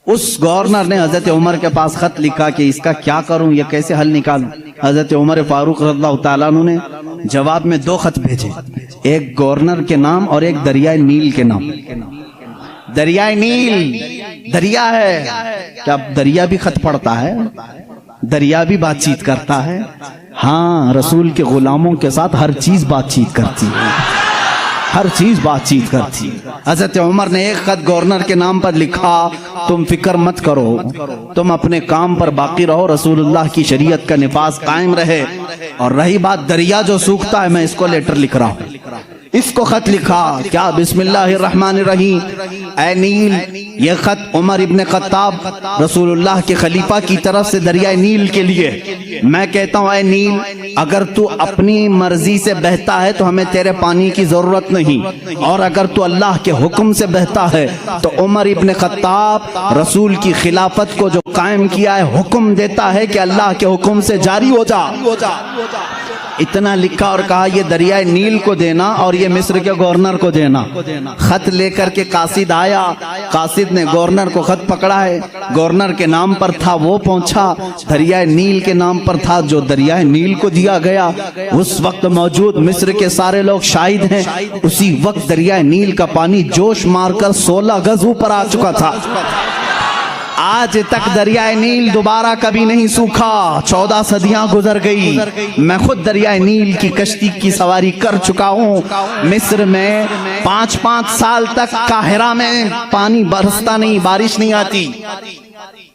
A: اس گورنر نے حضرت عمر کے پاس خط لکھا کہ اس کا کیا کروں، یہ کیسے حل نکالوں. حضرت عمر فاروق رضی اللہ تعالیٰ عنہ نے جواب میں 2 خط بھیجے، ایک گورنر کے نام اور ایک دریائے نیل کے نام. دریائے نیل دریا ہے، کیا دریا بھی خط پڑھتا ہے؟ دریا بھی بات چیت کرتا ہے؟ ہاں، رسول کے غلاموں کے ساتھ ہر چیز بات چیت کرتی ہے، ہر چیز بات چیت کرتی ہے. حضرت عمر نے ایک خط گورنر کے نام پر لکھا، تم فکر مت کرو، تم اپنے کام پر باقی رہو، رسول اللہ کی شریعت کا نفاذ قائم رہے. اور رہی بات دریا جو سوکھتا ہے، میں اس کو لیٹر لکھ رہا ہوں. اس کو خط لکھا کیا بسم اللہ الرحمن الرحیم، اے نیل، یہ خط عمر ابن خطاب رسول اللہ کے خلیفہ کی طرف سے دریائے نیل کے لیے۔ میں کہتا ہوں اے نیل، اگر تو اپنی مرضی سے بہتا ہے تو ہمیں تیرے پانی کی ضرورت نہیں، اور اگر تو اللہ کے حکم سے بہتا ہے تو عمر ابن خطاب رسول کی خلافت کو جو قائم کیا ہے، حکم دیتا ہے کہ اللہ کے حکم سے جاری ہو جا۔ اتنا لکھا اور کہا یہ دریائے نیل کو دینا اور یہ مصر کے گورنر کو دینا۔ خط لے کر کے قاصد آیا، قاصد نے گورنر کو خط پکڑا ہے، گورنر کے نام پر تھا وہ پہنچا، دریائے نیل کے نام پر تھا جو دریائے نیل کو دیا گیا۔ اس وقت موجود مصر کے سارے لوگ شاہد ہیں، اسی وقت دریائے نیل کا پانی جوش مار کر 16 گز اوپر آ چکا تھا۔ آج تک دریائے نیل دوبارہ کبھی نہیں سوکھا، 14 صدیاں گزر گئی۔ میں خود دریائے نیل کی کشتی کی سواری کر چکا ہوں۔ مصر میں 5 سال تک قاہرہ میں پانی برستا نہیں، بارش نہیں آتی۔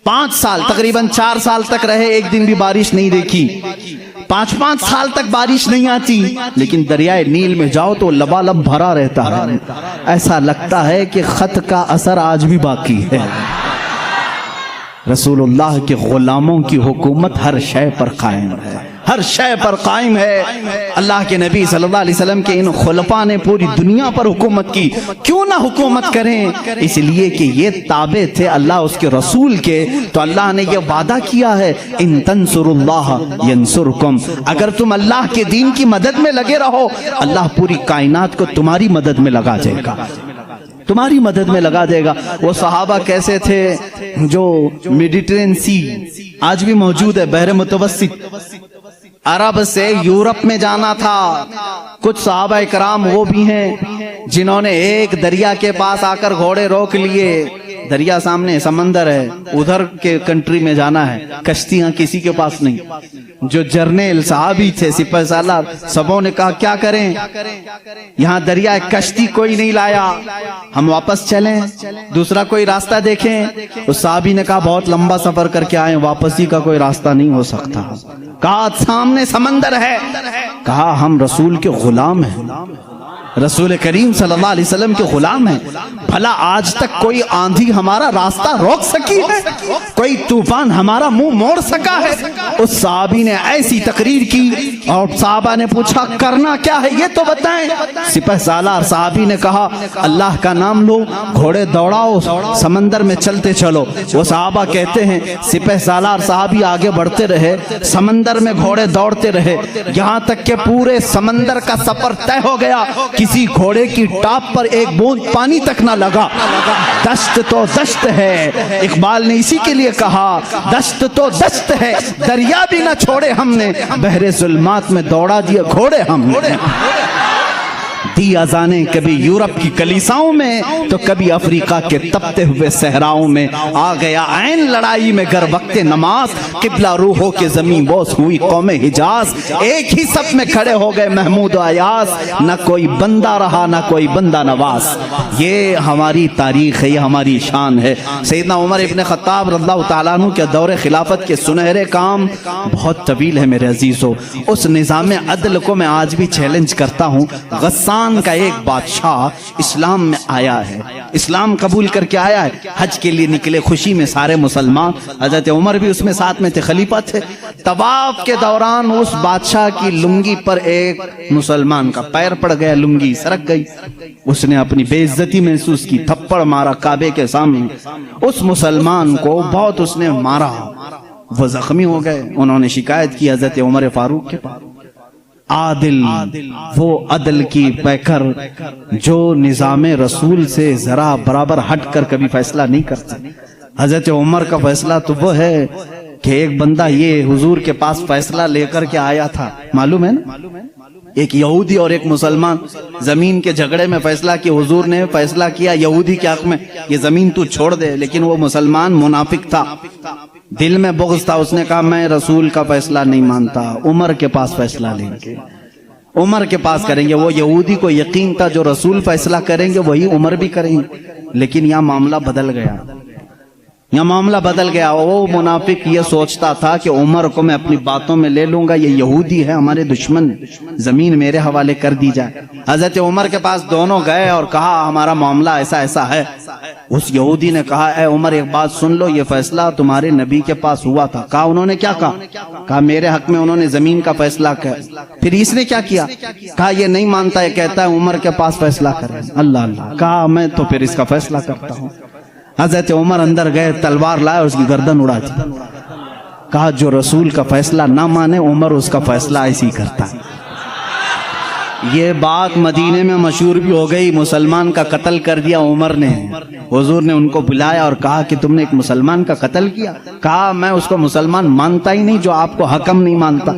A: 5 سال، تقریباً 4 سال تک رہے، ایک دن بھی بارش نہیں دیکھی۔ 5 سال تک بارش نہیں آتی، لیکن دریائے نیل میں جاؤ تو لبالب بھرا رہتا ہے۔ ایسا لگتا ہے کہ خط کا اثر آج بھی باقی ہے۔ رسول اللہ کے غلاموں کی حکومت ہر شے پر قائم ہے، ہر شے پر قائم ہے۔ اللہ کے نبی صلی اللہ علیہ وسلم کے ان خلفاء نے پوری دنیا پر حکومت کی، کیوں نہ حکومت کریں؟ اس لیے کہ یہ تابع تھے اللہ اس کے رسول کے، تو اللہ نے یہ وعدہ کیا ہے ان تنصروا اللہ ینصرکم، اگر تم اللہ کے دین کی مدد میں لگے رہو، اللہ پوری کائنات کو تمہاری مدد میں لگا جائے گا، تمہاری مدد میں لگا دے گا۔ وہ صحابہ کیسے تھے جو میڈیٹرین سی آج بھی موجود ہے، بحر متوسط، عرب سے یورپ میں جانا تھا۔ کچھ صحابہ اکرام وہ بھی ہیں جنہوں نے ایک دریا کے پاس آ کر گھوڑے روک لیے، دریا سامنے، سمندر ہے، ادھر کے کنٹری میں جانا ہے، کشتیاں کسی کے پاس نہیں۔ جو جرنیل صحابی تھے، سپہ سالار، سبوں نے کہا کیا کریں، یہاں دریا کشتی کوئی نہیں لایا، ہم واپس چلیں، دوسرا کوئی راستہ دیکھیں۔ اس صحابی نے کہا بہت لمبا سفر کر کے آئے، واپسی کا کوئی راستہ نہیں ہو سکتا۔ کہا سامنے سمندر ہے، کہا ہم رسول کے غلام ہیں، رسول کریم صلی اللہ علیہ وسلم کے غلام ہیں، بھلا آج تک کوئی آندھی ہمارا راستہ روک سکی ہے، کوئی طوفان ہمارا منہ موڑ سکا ہے؟ اس صحابی نے ایسی تقریر کی اور صحابہ نے پوچھا کرنا کیا ہے یہ تو بتائیں۔ سپہ سالار صحابی نے کہا اللہ کا نام لو، گھوڑے دوڑاؤ، سمندر میں چلتے چلو۔ وہ صحابہ کہتے ہیں سپہ سالار صحابی آگے بڑھتے رہے، سمندر میں گھوڑے دوڑتے رہے، یہاں تک کہ پورے سمندر کا سفر طے ہو گیا، کسی گھوڑے کی ٹاپ پر ایک بوند پانی تک نہ لگا۔ دشت تو دشت ہے، اقبال نے اسی کے لیے کہا دشت تو دشت ہے، دریا بھی نہ چھوڑے ہم نے، بحر ظلمات میں دوڑا دیے گھوڑے ہم نے۔ دی اذانیں کبھی یورپ کی کلیساؤں میں تو کبھی افریقہ کے تپتے ہوئے صحراؤں میں، آ گیا عین لڑائی میں گر وقت نماز، قبلہ روحوں کے زمین بوس ہوئی قوم حجاز، ایک ہی صف میں کھڑے ہو گئے محمود و ایاز، نہ کوئی بندہ رہا نہ کوئی بندہ نواز۔ یہ ہماری تاریخ ہے، یہ ہماری شان ہے۔ سیدنا عمر ابن خطاب رضی اللہ تعالیٰ عنہ کے دور خلافت کے سنہرے کام بہت طویل ہے میرے عزیزو۔ اس نظام عدل کو میں آج بھی چیلنج کرتا ہوں۔ غسان کا ایک بادشاہ اسلام میں آیا ہے، اسلام قبول کر کے آیا ہے، حج کے لیے نکلے خوشی میں سارے مسلمان، حضرت عمر بھی اس میں ساتھ میں تھے، خلیفہ تھے۔ طواف کے دوران اس بادشاہ کی لنگی پر ایک مسلمان کا پیر پڑ گیا، لنگی سرک گئی، اس نے اپنی بے عزتی محسوس کی، تھپڑ مارا کعبے کے سامنے، اس مسلمان کو بہت اس نے مارا، وہ زخمی ہو گئے۔ انہوں نے شکایت کی حضرت عمر فاروق کے پاس۔ عادل، وہ عدل کی پیکر جو نظام رسول سے ذرا برابر ہٹ کر کبھی فیصلہ نہیں کرتے۔ حضرت عمر کا فیصلہ تو وہ ہے کہ ایک بندہ یہ حضور کے پاس فیصلہ لے کر کے آیا تھا، معلوم ہے نا، ایک یہودی اور ایک مسلمان زمین کے جھگڑے میں فیصلہ کیا، حضور نے فیصلہ کیا یہودی کے حق میں یہ زمین تو چھوڑ دے، لیکن وہ مسلمان منافق تھا، دل میں بغض تھا، اس نے کہا میں رسول کا فیصلہ نہیں مانتا، عمر کے پاس فیصلہ لیں گے، عمر کے پاس کریں گے۔ وہ یہودی کو یقین تھا جو رسول فیصلہ کریں گے وہی عمر بھی کریں گے، لیکن یہاں معاملہ بدل گیا۔ یا معاملہ بدل گیا. وہ منافق یہ سوچتا تھا کہ عمر کو میں اپنی باتوں میں لے لوں گا, یہ یہودی ہے ہمارے دشمن, زمین میرے حوالے کر دی جائے. حضرت عمر کے پاس دونوں گئے اور کہا ہمارا معاملہ ایسا ایسا ہے. اس یہودی نے کہا اے عمر ایک بات سن لو, یہ فیصلہ تمہارے نبی کے پاس ہوا تھا. کہا انہوں نے کیا کہا میرے حق میں انہوں نے زمین کا فیصلہ کیا. پھر اس نے کیا کیا؟ کہا یہ نہیں مانتا, یہ کہتا ہے عمر کے پاس فیصلہ کرے. اللہ اللہ. کہا میں تو پھر اس کا فیصلہ کرتا ہوں. حضرت عمر اندر گئے, تلوار لائے, اس کی گردن اڑا دی. کہا جو رسول کا فیصلہ نہ مانے عمر اس کا فیصلہ ایسی کرتا ہے. یہ بات مدینے میں مشہور بھی ہو گئی. مسلمان کا قتل کر دیا عمر نے. حضور نے ان کو بلایا اور کہا کہ تم نے ایک مسلمان کا قتل کیا. کہا میں اس کو مسلمان مانتا ہی نہیں جو آپ کو حکم نہیں مانتا,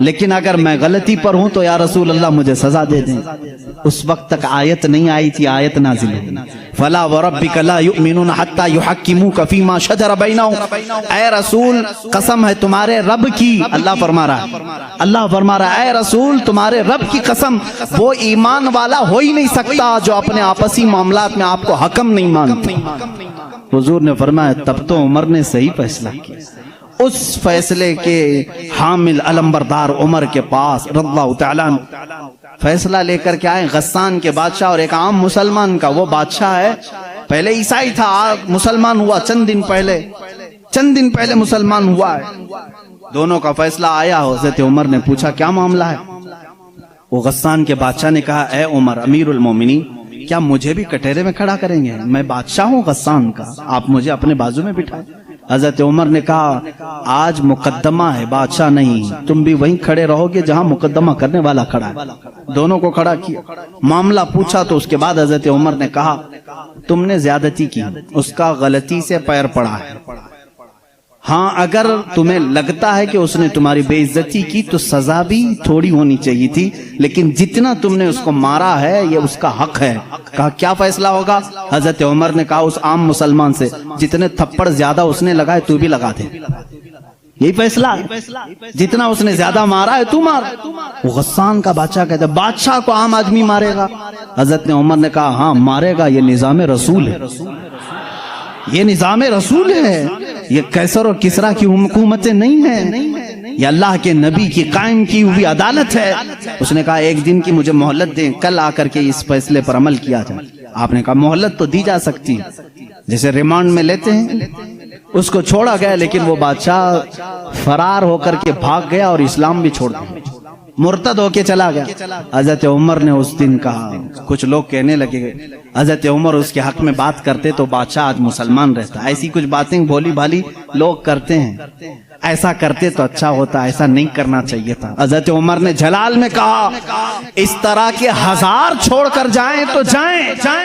A: لیکن اگر میں غلطی پر ہوں تو یا رسول اللہ مجھے سزا دے دیں. اس وقت تک آیت نہیں آئی تھی, آیت نازل ہوئی. فلا وربک لا یؤمنون حتی یحکموک فیما شجر بینہم. اے رسول قسم ہے تمہارے رب کی, اللہ فرما رہا ہے اے رسول تمہارے رب کی قسم, وہ ایمان والا ہو ہی نہیں سکتا جو اپنے آپسی معاملات میں آپ کو حکم نہیں مانتا. حضور نے فرمایا تب تو عمر نے صحیح فیصلہ کیا. اس فیصلے کے حامل علمبردار عمر کے پاس رضی اللہ تعالیٰ فیصلہ لے کر کے آئے. غسان کے بادشاہ اور ایک عام مسلمان کا. وہ بادشاہ ہے پہلے عیسائی تھا, مسلمان ہوا چند دن پہلے مسلمان ہوا ہے. دونوں کا فیصلہ آیا. حضرت عمر نے پوچھا کیا معاملہ ہے؟ وہ غسان کے بادشاہ نے کہا اے عمر امیر المومنین, کیا مجھے بھی کٹہرے میں کھڑا کریں گے؟ میں بادشاہ ہوں غسان کا, آپ مجھے اپنے بازو میں بٹھائیں. حضرت عمر نے کہا آج مقدمہ ہے, بادشاہ نہیں. تم بھی وہیں کھڑے رہو گے جہاں مقدمہ کرنے والا کھڑا ہے. دونوں کو کھڑا کیا, معاملہ پوچھا. تو اس کے بعد حضرت عمر نے کہا تم نے زیادتی کی, اس کا غلطی سے پیر پڑا ہے. ہاں اگر تمہیں لگتا ہے کہ اس نے تمہاری بے عزتی کی تو سزا بھی تھوڑی ہونی چاہیے تھی, لیکن جتنا تم نے اس کو مارا ہے یہ اس کا حق ہے. کہا کیا فیصلہ ہوگا؟ حضرت عمر نے کہا اس عام مسلمان سے جتنے تھپڑ زیادہ اس نے لگائے تو بھی لگا دے. یہی فیصلہ ہے, جتنا اس نے زیادہ مارا ہے تو مار. وہ غسان کا بادشاہ کہتا ہے بادشاہ کو عام آدمی مارے گا؟ حضرت عمر نے کہا ہاں مارے گا, یہ نظام رسول ہے, یہ نظام رسول ہے, یہ قیصر اور کسریٰ کی حکومتیں نہیں ہیں, یہ اللہ کے نبی کی قائم کی ہوئی عدالت ہے. اس نے کہا ایک دن کی مجھے مہلت دیں, کل آ کر کے اس فیصلے پر عمل کیا جائے. آپ نے کہا مہلت تو دی جا سکتی ہے, جیسے ریمانڈ میں لیتے ہیں. اس کو چھوڑا گیا, لیکن وہ بادشاہ فرار ہو کر کے بھاگ گیا اور اسلام بھی چھوڑ دیا, مرتد ہو کے چلا گیا. حضرت عمر نے اس دن کہا, کچھ لوگ کہنے لگے حضرت عمر اس کے حق میں بات کرتے تو بادشاہ آج مسلمان رہتا. ایسی کچھ باتیں بھولی بھالی لوگ کرتے ہیں, ایسا کرتے تو اچھا ہوتا, ایسا نہیں کرنا چاہیے تھا. حضرت عمر نے جلال میں کہا اس طرح کے 1000 چھوڑ کر جائیں تو جائیں,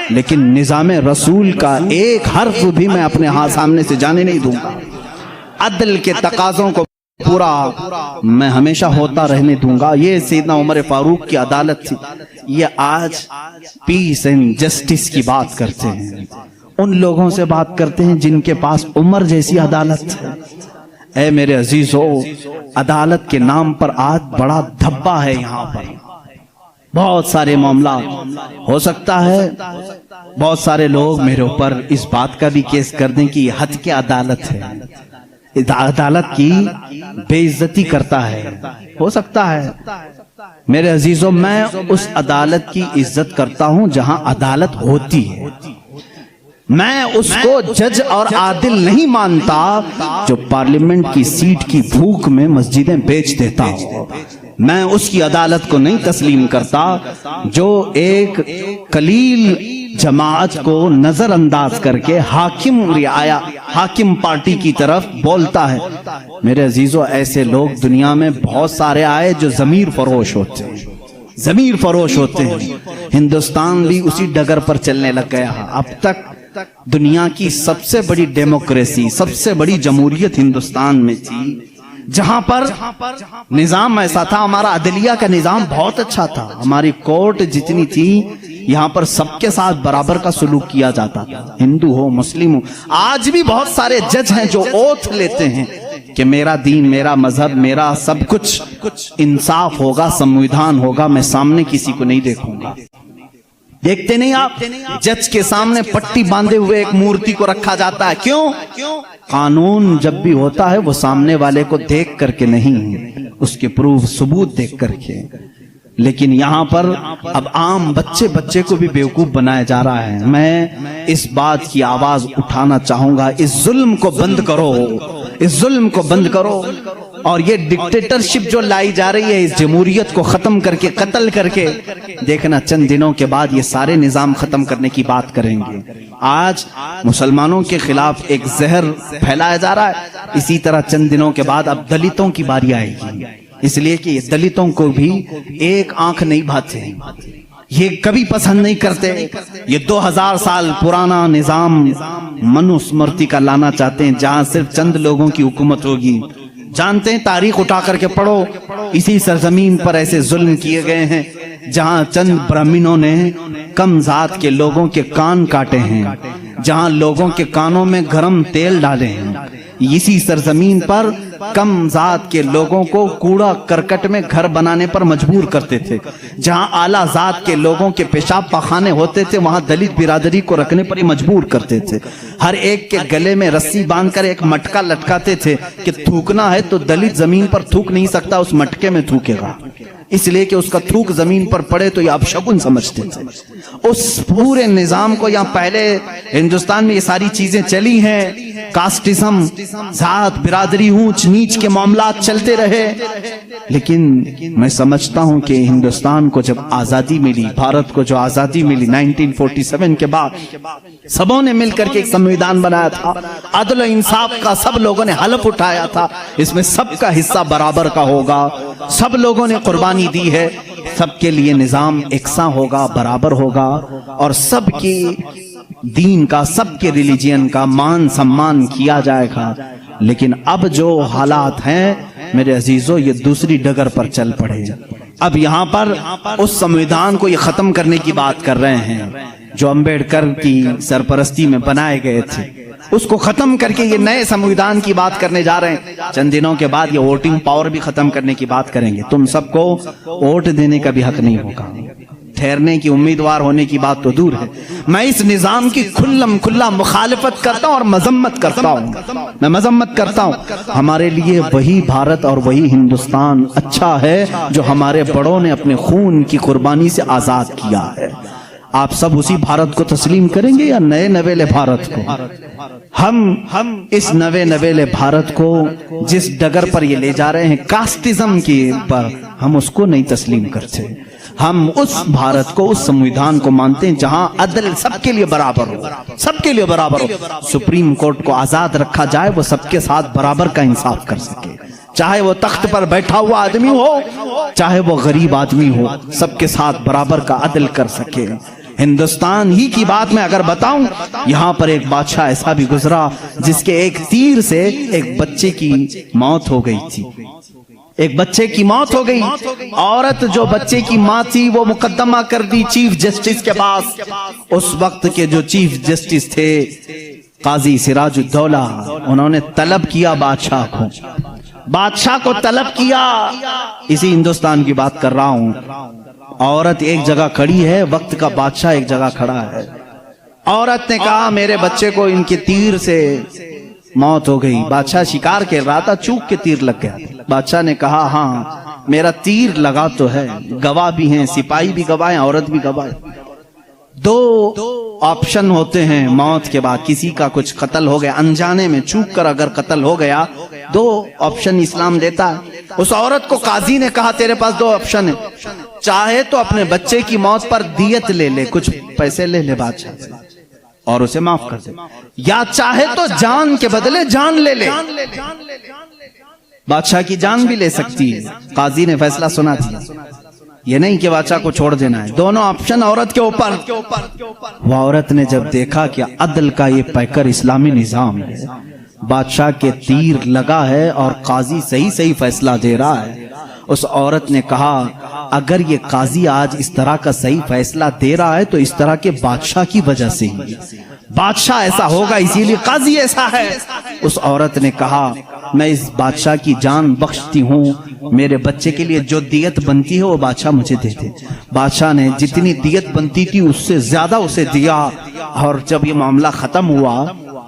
A: لیکن نظام رسول کا ایک حرف بھی میں اپنے سامنے سے جانے نہیں دوں گا. عدل کے تقاضوں کو پورا میں ہمیشہ ہوتا رہنے دوں گا. یہ سیدنا عمر فاروق کی عدالت تھی. یہ آج پیس اینڈ جسٹس کی بات کرتے ہیں, ان لوگوں سے بات کرتے ہیں جن کے پاس عمر جیسی عدالت ہے. اے میرے عزیزو, عدالت کے نام پر آج بڑا دھبا ہے. یہاں پر بہت سارے معاملات ہو سکتا ہے, بہت سارے لوگ میرے اوپر اس بات کا بھی کیس کر دیں کہ یہ حد کی عدالت ہے, عدالت کی بے عزتی کرتا ہے. ہو سکتا ہے. میرے عزیزوں, میں اس عدالت کی عزت کرتا ہوں جہاں عدالت ہوتی ہے. میں اس کو جج اور عادل نہیں مانتا جو پارلیمنٹ کی سیٹ کی بھوک میں مسجدیں بیچ دیتا ہوں. میں اس کی عدالت کو نہیں تسلیم کرتا جو ایک قلیل جماعت کو نظر انداز کر کے حاکم پارٹی کی طرف بولتا ہے. میرے عزیزو, ایسے لوگ دنیا میں بہت سارے آئے جو ضمیر فروش ہوتے ہیں, ضمیر فروش ہوتے ہیں. ہندوستان بھی اسی ڈگر پر چلنے لگ گیا. اب تک دنیا کی سب سے بڑی ڈیموکریسی, سب سے بڑی جمہوریت ہندوستان میں تھی, جہاں پر نظام ایسا تھا. ہمارا عدلیہ کا نظام بہت اچھا تھا, ہماری کورٹ جتنی تھی یہاں پر سب کے ساتھ برابر کا سلوک کیا جاتا تھا, ہندو ہو مسلم ہو. آج بھی بہت سارے جج ہیں جو اوتھ لیتے ہیں کہ میرا دین, میرا مذہب, میرا سب کچھ انصاف ہوگا, سمویدھان ہوگا, میں سامنے کسی کو نہیں دیکھوں گا. دیکھتے نہیں آپ جج کے سامنے پٹی باندھے ہوئے ایک مورتی کو رکھا جاتا ہے، کیوں؟ قانون جب بھی ہوتا ہے وہ سامنے والے کو دیکھ کر کے نہیں، اس کے پروف ثبوت دیکھ کر کے. لیکن یہاں پر اب عام بچے کو بھی بیوقوف بنایا جا رہا ہے. میں اس بات کی آواز اٹھانا چاہوں گا، اس ظلم کو بند کرو، اس ظلم کو بند کرو. اور یہ ڈکٹیٹرشپ جو لائی جا رہی ہے، اس جمہوریت کو ختم کر کے، قتل کر کے، دیکھنا چند دنوں کے بعد یہ سارے نظام ختم کرنے کی بات کریں گے. آج مسلمانوں کے خلاف ایک زہر پھیلایا جا رہا ہے، اسی طرح چند دنوں کے بعد اب دلتوں کی باری آئے گی. اس لیے کہ دلتوں کو بھی ایک آنکھ نہیں بھاتے، یہ کبھی پسند نہیں کرتے. یہ 2000 سال پرانا نظام منوسمرتی کا لانا چاہتے ہیں، جہاں صرف چند لوگوں کی حکومت ہوگی. جانتے ہیں، تاریخ اٹھا کر کے پڑھو، اسی سرزمین پر ایسے ظلم کیے گئے ہیں جہاں چند برہمنوں نے کم ذات کے لوگوں کے کان کاٹے ہیں، جہاں لوگوں کے کانوں میں گرم تیل ڈالے ہیں. اسی سرزمین پر کم ذات کے لوگوں کو کوڑا کرکٹ میں گھر بنانے پر مجبور کرتے تھے. جہاں اعلیٰ ذات کے لوگوں کے پیشاب پخانے ہوتے تھے، وہاں دلت برادری کو رکھنے پر ہی مجبور کرتے تھے. ہر ایک کے گلے میں رسی باندھ کر ایک مٹکا لٹکاتے تھے کہ تھوکنا ہے تو دلت زمین پر تھوک نہیں سکتا، اس مٹکے میں تھوکے گا، اس لیے کہ اس کا تھوک زمین پر پڑے تو یہ اپشگن سمجھتے تھے. اس پورے نظام کو، یہاں پہلے ہندوستان میں یہ ساری چیزیں چلی ہیں، کاسٹزم، ذات برادری، اونچ نیچ کے معاملات چلتے رہے. لیکن میں سمجھتا ہوں کہ ہندوستان کو جب آزادی ملی، بھارت کو جو آزادی ملی 1947 کے بعد، سبوں نے مل کر کے ایک سمویدھان بنایا تھا، عدل و انصاف کا سب لوگوں نے حلف اٹھایا تھا، اس میں سب کا حصہ برابر کا ہوگا، سب لوگوں نے قربانی دی ہے، سب کے لیے نظام یکساں ہوگا، برابر ہوگا، اور سب کی دین کا، سب کے ریلیجین کا مان سمان کیا جائے گا. لیکن اب جو حالات ہیں میرے عزیزو، یہ دوسری ڈگر پر چل پڑے. اب یہاں پر اس سمویدھان کو یہ ختم کرنے کی بات کر رہے ہیں جو امبیڈکر کی سرپرستی میں بنائے گئے تھے، اس کو ختم کر کے یہ نئے سمویدھان کی بات کرنے جا رہے ہیں. چند دنوں کے بعد یہ ووٹنگ پاور بھی ختم کرنے کی بات کریں گے. تم سب کو ووٹ دینے کا بھی حق نہیں ہوگا، ٹھہرنے کی، امیدوار ہونے کی بات تو دور ہے. میں اس نظام کی کھلم کھلا مخالفت کرتا ہوں اور مذمت کرتا ہوں. میں مذمت کرتا ہوں. ہمارے لیے وہی بھارت اور وہی ہندوستان اچھا ہے جو ہمارے بڑوں نے اپنے خون کی قربانی سے آزاد کیا ہے. آپ سب اسی بھارت کو تسلیم کریں گے یا نئے نویلے بھارت کو؟ ہم اس نوے نویلے بھارت کو جس ڈگر پر یہ لے جا رہے ہیں کاسٹزم کی پر، ہم اس کو نہیں تسلیم کرتے. ہم اس بھارت کو، اس سمویدھان کو مانتے ہیں جہاں عدل سب کے لیے برابر ہو، سب کے لیے برابر ہو. سپریم کورٹ کو آزاد رکھا جائے، وہ سب کے ساتھ برابر کا انصاف کر سکے، چاہے وہ تخت پر بیٹھا ہوا آدمی ہو، چاہے وہ غریب آدمی ہو، سب کے ساتھ برابر کا عدل کر سکے. ہندوستان ہی کی بات میں اگر بتاؤں، یہاں پر ایک بادشاہ ایسا بھی گزرا جس کے ایک تیر سے ایک بچے کی موت ہو گئی تھی. ایک بچے کی موت ہو گئی. عورت جو بچے کی ماں تھی وہ مقدمہ کر دی چیف جسٹس کے پاس. اس وقت کے جو چیف جسٹس تھے قاضی سراج الدولہ، انہوں نے طلب کیا بادشاہ کو طلب کیا. اسی ہندوستان کی بات کر رہا ہوں. عورت ایک جگہ کھڑی ہے، وقت کا بادشاہ ایک جگہ کھڑا ہے. عورت نے کہا میرے بچے کو ان کے تیر سے موت ہو گئی. بادشاہ شکار کھیل رہا تھا، چوک کے تیر لگ گیا. بادشاہ نے کہا ہاں میرا تیر لگا تو ہے، گواہ بھی ہیں، سپاہی بھی گواہ ہیں، عورت بھی گواہ ہے. دو آپشن ہوتے ہیں موت کے بعد. کسی کا کچھ قتل ہو گیا انجانے میں، چوک کر اگر قتل ہو گیا، دو آپشن اسلام دیتا ہے. اس عورت کو قاضی نے کہا تیرے پاس دو آپشن ہے، چاہے تو اپنے بچے کی موت پر دیت لے لے، کچھ پیسے لے لے بادشاہ سے اور اسے معاف کر دے، یا چاہے تو جان کے بدلے جان لے لے. بادشاہ کی جان بھی لے سکتی ہے. قاضی نے فیصلہ سنا دیا، یہ نہیں کہ بادشاہ کو چھوڑ دینا ہے. دونوں آپشن عورت کے اوپر. وہ عورت نے جب دیکھا کہ عدل کا یہ پیکر اسلامی نظام ہے، بادشاہ کے تیر لگا ہے اور قاضی صحیح فیصلہ دے رہا ہے، اس عورت نے کہا اگر یہ قاضی آج اس طرح کا صحیح فیصلہ دے رہا ہے تو اس طرح کے بادشاہ کی وجہ سے ہی. بادشاہ ایسا ہوگا اسی لیے قاضی ایسا ہے۔ اس عورت نے کہا میں اس بادشاہ کی جان بخشتی ہوں، میرے بچے کے لیے جو دیت بنتی ہے وہ بادشاہ مجھے دے دے۔ بادشاہ نے جتنی دیت بنتی تھی اس سے زیادہ اسے دیا، اور جب یہ معاملہ ختم ہوا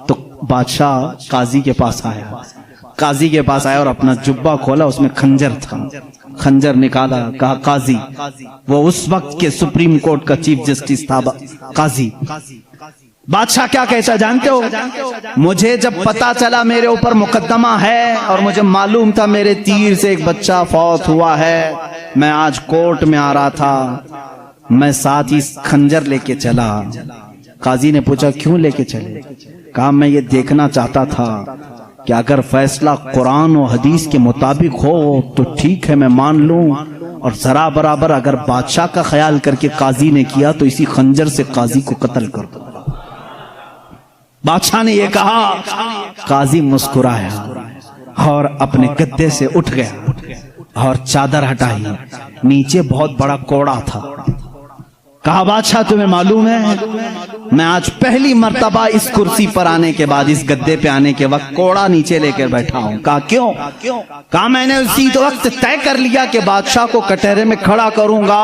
A: تو بادشاہ قاضی کے پاس آیا، قاضی کے پاس آیا اور اپنا جبہ کھولا، اس میں خنجر تھا، خنجر نکالا، کہا قاضی، وہ اس وقت کے سپریم کورٹ کا چیف جسٹس تھا قاضی۔ بادشاہ کیا کہتا جانتے ہو؟ مجھے جب پتا چلا میرے اوپر مقدمہ ہے اور مجھے معلوم تھا میرے تیر سے ایک بچہ فوت ہوا ہے، میں آج کورٹ میں آ رہا تھا، میں ساتھ ہی خنجر لے کے چلا۔ قاضی نے پوچھا کیوں لے کے چلے؟ کہا میں یہ دیکھنا چاہتا تھا کہ اگر فیصلہ قرآن و حدیث کے مطابق ہو تو ٹھیک ہے میں مان لوں، اور ذرا برابر اگر بادشاہ کا خیال کر کے قاضی نے کیا تو اسی خنجر سے قاضی کو قتل کر دو۔ بادشاہ نے یہ کہا، قاضی مسکرایا اور اپنے گدے سے اٹھ گیا اور چادر ہٹائی، نیچے بہت بڑا کوڑا تھا۔ کہا بادشاہ تمہیں معلوم ہے میں آج پہلی مرتبہ اس کرسی پر آنے کے بعد، اس گدے پہ آنے کے وقت کوڑا نیچے لے کر بیٹھا ہوں۔ کہا کیوں؟ کہا میں نے اسی وقت طے کر لیا کہ بادشاہ کو کٹہرے میں کھڑا کروں گا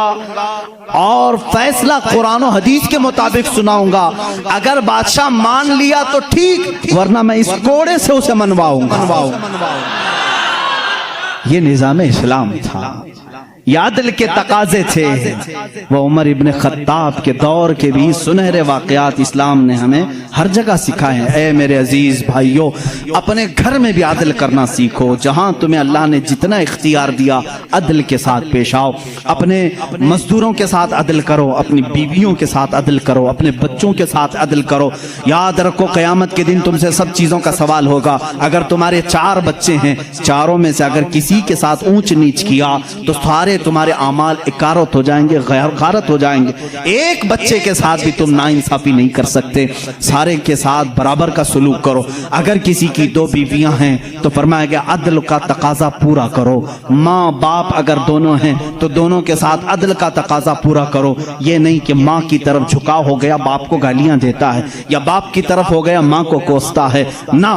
A: اور فیصلہ قرآن و حدیث کے مطابق سناؤں گا، اگر بادشاہ مان لیا تو ٹھیک، ورنہ میں اس کوڑے سے اسے منواؤں گا۔ یہ نظام اسلام تھا، یہ عدل کے تقاضے تھے۔ وہ عمر ابن خطاب کے دور کے بھی سنہرے واقعات اسلام نے ہمیں ہر جگہ سکھائے ہیں۔ اے میرے عزیز بھائیوں، اپنے گھر میں بھی عدل کرنا سیکھو، جہاں تمہیں اللہ نے جتنا اختیار دیا عدل کے ساتھ پیش آؤ، اپنے مزدوروں کے ساتھ عدل کرو، اپنی بیویوں کے ساتھ عدل کرو، اپنے بچوں کے ساتھ عدل کرو۔ یاد رکھو قیامت کے دن تم سے سب چیزوں کا سوال ہوگا۔ اگر تمہارے 4 بچے ہیں، چاروں میں سے اگر کسی کے ساتھ اونچ نیچ کیا تو سارے تمہارے اعمال اکارت ہو جائیں گے، غارت ہو جائیں گے۔ ایک بچے کے ساتھ بھی تم ناانصافی نہیں کر سکتے، سارے کے ساتھ برابر کا سلوک کرو۔ اگر کسی کی 2 بیویاں ہیں تو فرمایا گیا عدل کا تقاضا پورا کرو۔ ماں باپ اگر دونوں ہیں تو دونوں کے ساتھ عدل کا تقاضا پورا کرو۔ یہ نہیں کہ ماں کی طرف جھکاؤ ہو گیا باپ کو گالیاں دیتا ہے، یا باپ کی طرف ہو گیا ماں کو کوستا ہے، نہ،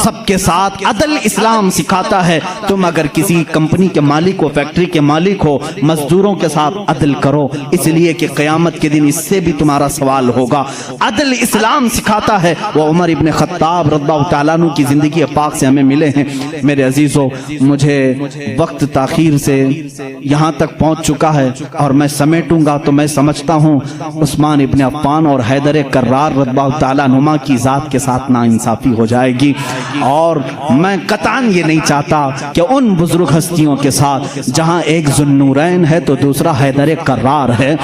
A: سب کے ساتھ عدل اسلام سکھاتا ہے۔ تم اگر کسی کمپنی کے مالک ہو، فیکٹری کے مالک ہو، مزدوروں کے ساتھ عدل کرو، اس لیے کہ قیامت کے دن اس سے بھی تمہارا سوال ہوگا۔ عدل اسلام سکھاتا ہے۔ وہ عمر ابن خطاب رضی اللہ تعالیٰ عنہ کی زندگی پاک سے ہمیں ملے ہیں۔ میرے عزیزو، مجھے وقت تاخیر سے یہاں تک پہنچ چکا ہے اور میں سمیٹوں گا تو میں سمجھتا ہوں عثمان ابن عفان اور حیدر کرار رضی اللہ تعالیٰ عنہما کی ذات کے ساتھ ناانصافی ہو جائے گی، اور میں قطعاً یہ نہیں چاہتا کہ ان بزرگ ہستیوں کے ساتھ جہاں ایک ذوالنورین ہے تو دوسرا حیدر کرار ہے،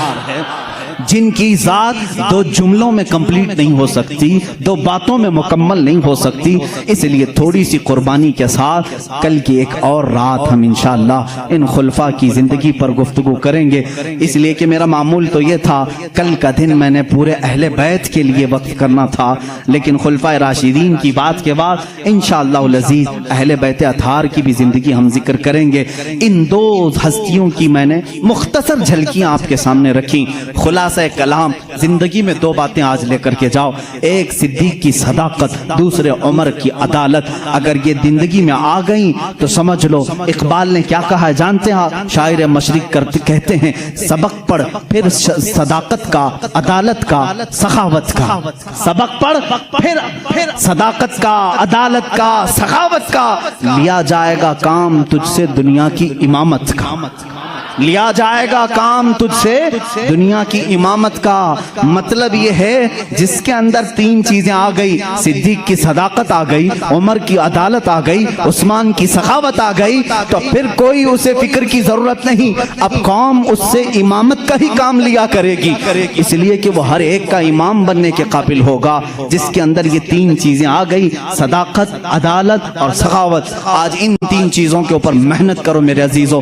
A: جن کی ذات 2 جملوں میں کمپلیٹ نہیں ہو سکتی، 2 باتوں میں مکمل نہیں ہو سکتی، اس لیے تھوڑی سی قربانی کے ساتھ کل کی ایک اور رات ہم انشاءاللہ ان خلفاء کی زندگی پر گفتگو کریں گے۔ اس لیے کہ میرا معمول تو یہ تھا کل کا دن میں نے پورے اہل بیت کے لیے وقت کرنا تھا، لیکن خلفاء راشدین کی بات کے بعد انشاءاللہ العزیز اہل بیت اطہار کی بھی زندگی ہم ذکر کریں گے۔ ان 2 ہستیوں کی میں نے مختصر جھلکیاں آپ کے سامنے رکھی۔ خلاصہ کلام، زندگی میں 2 باتیں آج لے کر کے جاؤ، ایک صدیق کی صداقت، دوسرے عمر کی عدالت۔ اگر یہ زندگی میں آ گئیں تو سمجھ لو اقبال نے کیا کہا ہے جانتے ہیں؟ شاعر مشرق کہتے ہیں سبق پڑھ پھر صداقت کا، عدالت کا، سخاوت کا۔ سبق پڑھ پھر صداقت کا، عدالت کا، سخاوت کا، لیا جائے گا کام تجھ سے دنیا کی امامت کا، لیا جائے گا کام تجھ سے دنیا کی امامت کا۔ مطلب یہ ہے جس کے اندر 3 چیزیں آ گئی، صدیق کی صداقت آ گئی، عمر کی عدالت آ گئی، عثمان کی سخاوت آ گئی، تو پھر کوئی اسے فکر کی ضرورت نہیں، اب قوم اس سے امامت کا ہی کام لیا کرے گی، اس لیے کہ وہ ہر ایک کا امام بننے کے قابل ہوگا جس کے اندر یہ 3 چیزیں آ گئی، صداقت، عدالت اور سخاوت۔ آج ان 3 چیزوں کے اوپر محنت کرو میرے عزیزو۔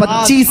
A: 25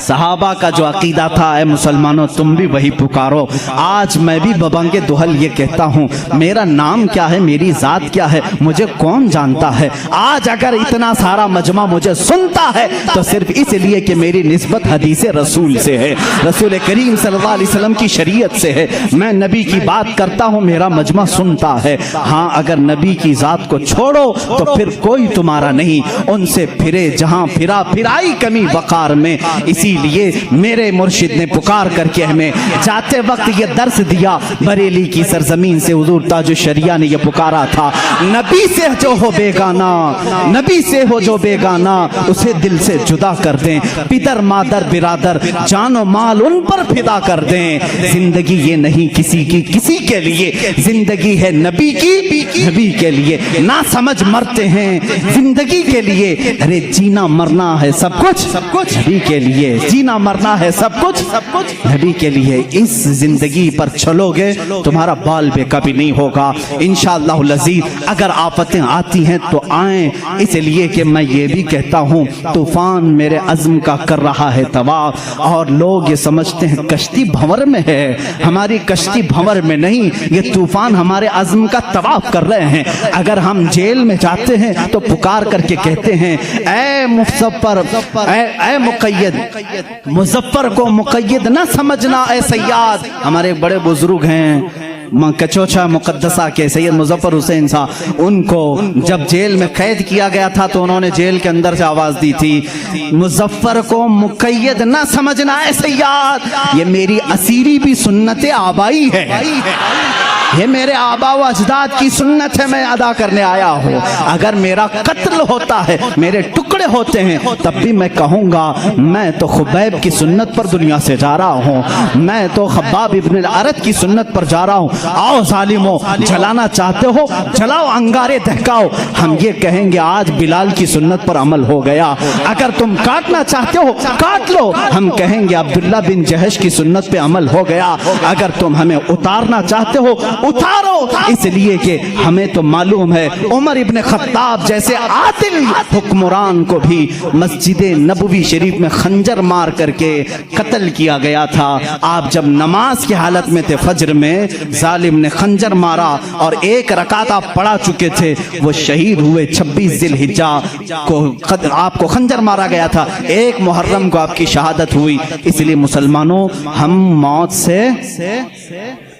B: صحابہ کا جو عقیدہ تھا، اے مسلمانوں تم بھی وہی پکارو۔ آج میں بھی ببنگ دہل یہ کہتا ہوں، میرا نام کیا ہے، میری ذات کیا ہے، مجھے کون جانتا ہے؟ آج اگر اتنا سارا مجمع مجھے سنتا ہے تو صرف اس لیے کہ میری نسبت حدیث رسول سے ہے، رسول کریم صلی اللہ علیہ وسلم کی شریعت سے ہے۔ میں نبی کی بات کرتا ہوں، میرا مجمع سنتا ہے۔ ہاں اگر نبی کی ذات کو چھوڑو تو پھر کوئی تمہارا نہیں، ان سے پھرے جہاں پھرا پھرائی کمی وقار میں۔ اسی لیے میرے مرشد نے پکار کر کے ہمیں جاتے وقت یہ درس دیا، بریلی کی سرزمین سے حضور تاج الشریعہ نے یہ پکارا تھا، نبی سے جو ہو بیگانہ، نبی سے ہو جو بیگانہ اسے دل سے جدا کر دیں، پدر مادر برادر جان و مال ان پر فدا کر دیں۔ زندگی یہ نہیں کسی کی کسی کے لیے، زندگی ہے نبی کی نبی کے لیے۔ نہ سمجھ مرتے ہیں زندگی کے لیے، ارے جینا مرنا ہے سب کچھ نبی کے لیے، جینا مرنا ہے سب کچھ نبی کے لیے۔ اس زندگی پر چلو گے تمہارا بال بے کبھی نہیں ہوگا انشاءاللہ العزیز۔ اگر آفتیں آتی ہیں تو آئیں، اس لیے کہ میں یہ بھی کہتا ہوں طوفان میرے عزم کا کر رہا ہے طواف، اور لوگ یہ سمجھتے ہیں کشتی بھنور میں ہے، ہماری کشتی بھنور میں نہیں، یہ طوفان ہمارے عزم کا طواف کر رہے ہیں۔ اگر ہم جیل میں جاتے ہیں تو پکار کر کے کہتے ہیں، اے مظفر، اے مقید، مظفر کو مقید نہ سمجھنا اے سیاد۔ ہمارے بڑے بزرگ ہیں کچوچا مقدسہ کے سید مظفر حسین صاحب، ان کو جب جیل میں قید کیا گیا تھا تو انہوں نے جیل کے اندر سے آواز دی تھی، مظفر کو مقید نہ سمجھنا اے سیاد، یہ میری اسیری بھی سنت آبائی ہے، یہ میرے آبا و اجداد کی سنت ہے، میں ادا کرنے آیا ہوں۔ اگر میرا قتل ہوتا ہے، میرے ٹکڑے ہوتے ہیں، تب بھی میں کہوں گا میں تو خبیب کی سنت پر دنیا سے جا رہا ہوں، میں تو خباب ابن الارت کی سنت پر جا رہا ہوں۔ آؤ ظالموں، جلانا چاہتے ہو جلاؤ، انگارے دہکاؤ، ہم یہ کہیں گے آج بلال کی سنت پر عمل ہو گیا۔ اگر تم کاٹنا چاہتے ہو کاٹ لو، ہم کہیں گے عبداللہ بن جہش کی سنت پہ عمل ہو گیا۔ اگر تم ہمیں اتارنا چاہتے ہو اتارو، اس لیے کہ ہمیں تو معلوم ہے عمر ابن خطاب جیسے عادل حکمران کو بھی مسجد نبوی شریف میں خنجر مار کر کے قتل کیا گیا تھا۔ آپ جب نماز کی حالت میں تھے، فجر میں ظالم نے خنجر مارا اور ایک رکعت آپ پڑھا چکے تھے، وہ شہید ہوئے 26 ذی الحجہ کو آپ کو خنجر مارا گیا تھا، 1 محرم کو آپ کی شہادت ہوئی۔ اس لیے مسلمانوں ہم موت سے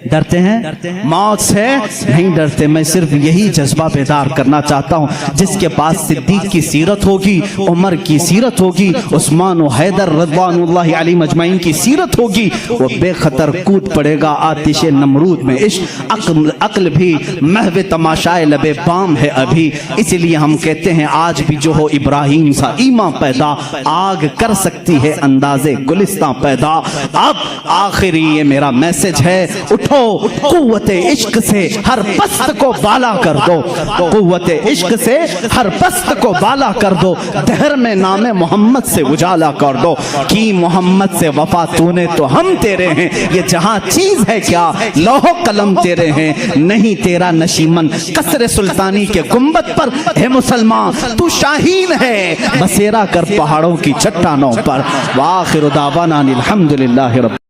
B: ڈرتے ہیں؟ موت سے نہیں ڈرتے۔ میں صرف یہی جذبہ بیدار کرنا چاہتا ہوں، جس کے پاس صدیق کی سیرت ہوگی، عمر کی سیرت ہوگی، عثمان و حیدر رضوان اللہ علیہ مجمعین کی سیرت ہوگی، وہ بے خطر کود پڑے گا آتش نمرود میں۔ عشق عقل بھی محو تماشائے لبے بام ہے ابھی، اس لیے ہم کہتے ہیں آج بھی جو ہو ابراہیم سا ایمان پیدا، آگ کر سکتی ہے اندازے گلستان پیدا۔ اب آخری یہ میرا میسج ہے، اٹھو قوت عشق سے ہر پست کو بالا کر دو، قوت عشق سے ہر پست کو بالا کر دو، دہر میں نام محمد سے اجالا کر دو، کی محمد سے وفا تو نے تو ہم تیرے ہیں، یہ جہاں چیز ہے کیا لوح قلم تیرے ہیں، نہیں تیرا نشیمن قصر سلطانی کے گنبد پر ہے مسلمان، تو شاہین ہے بسیرا کر پہاڑوں کی چٹانوں پر۔ وآخر دعوانا الحمدللہ رب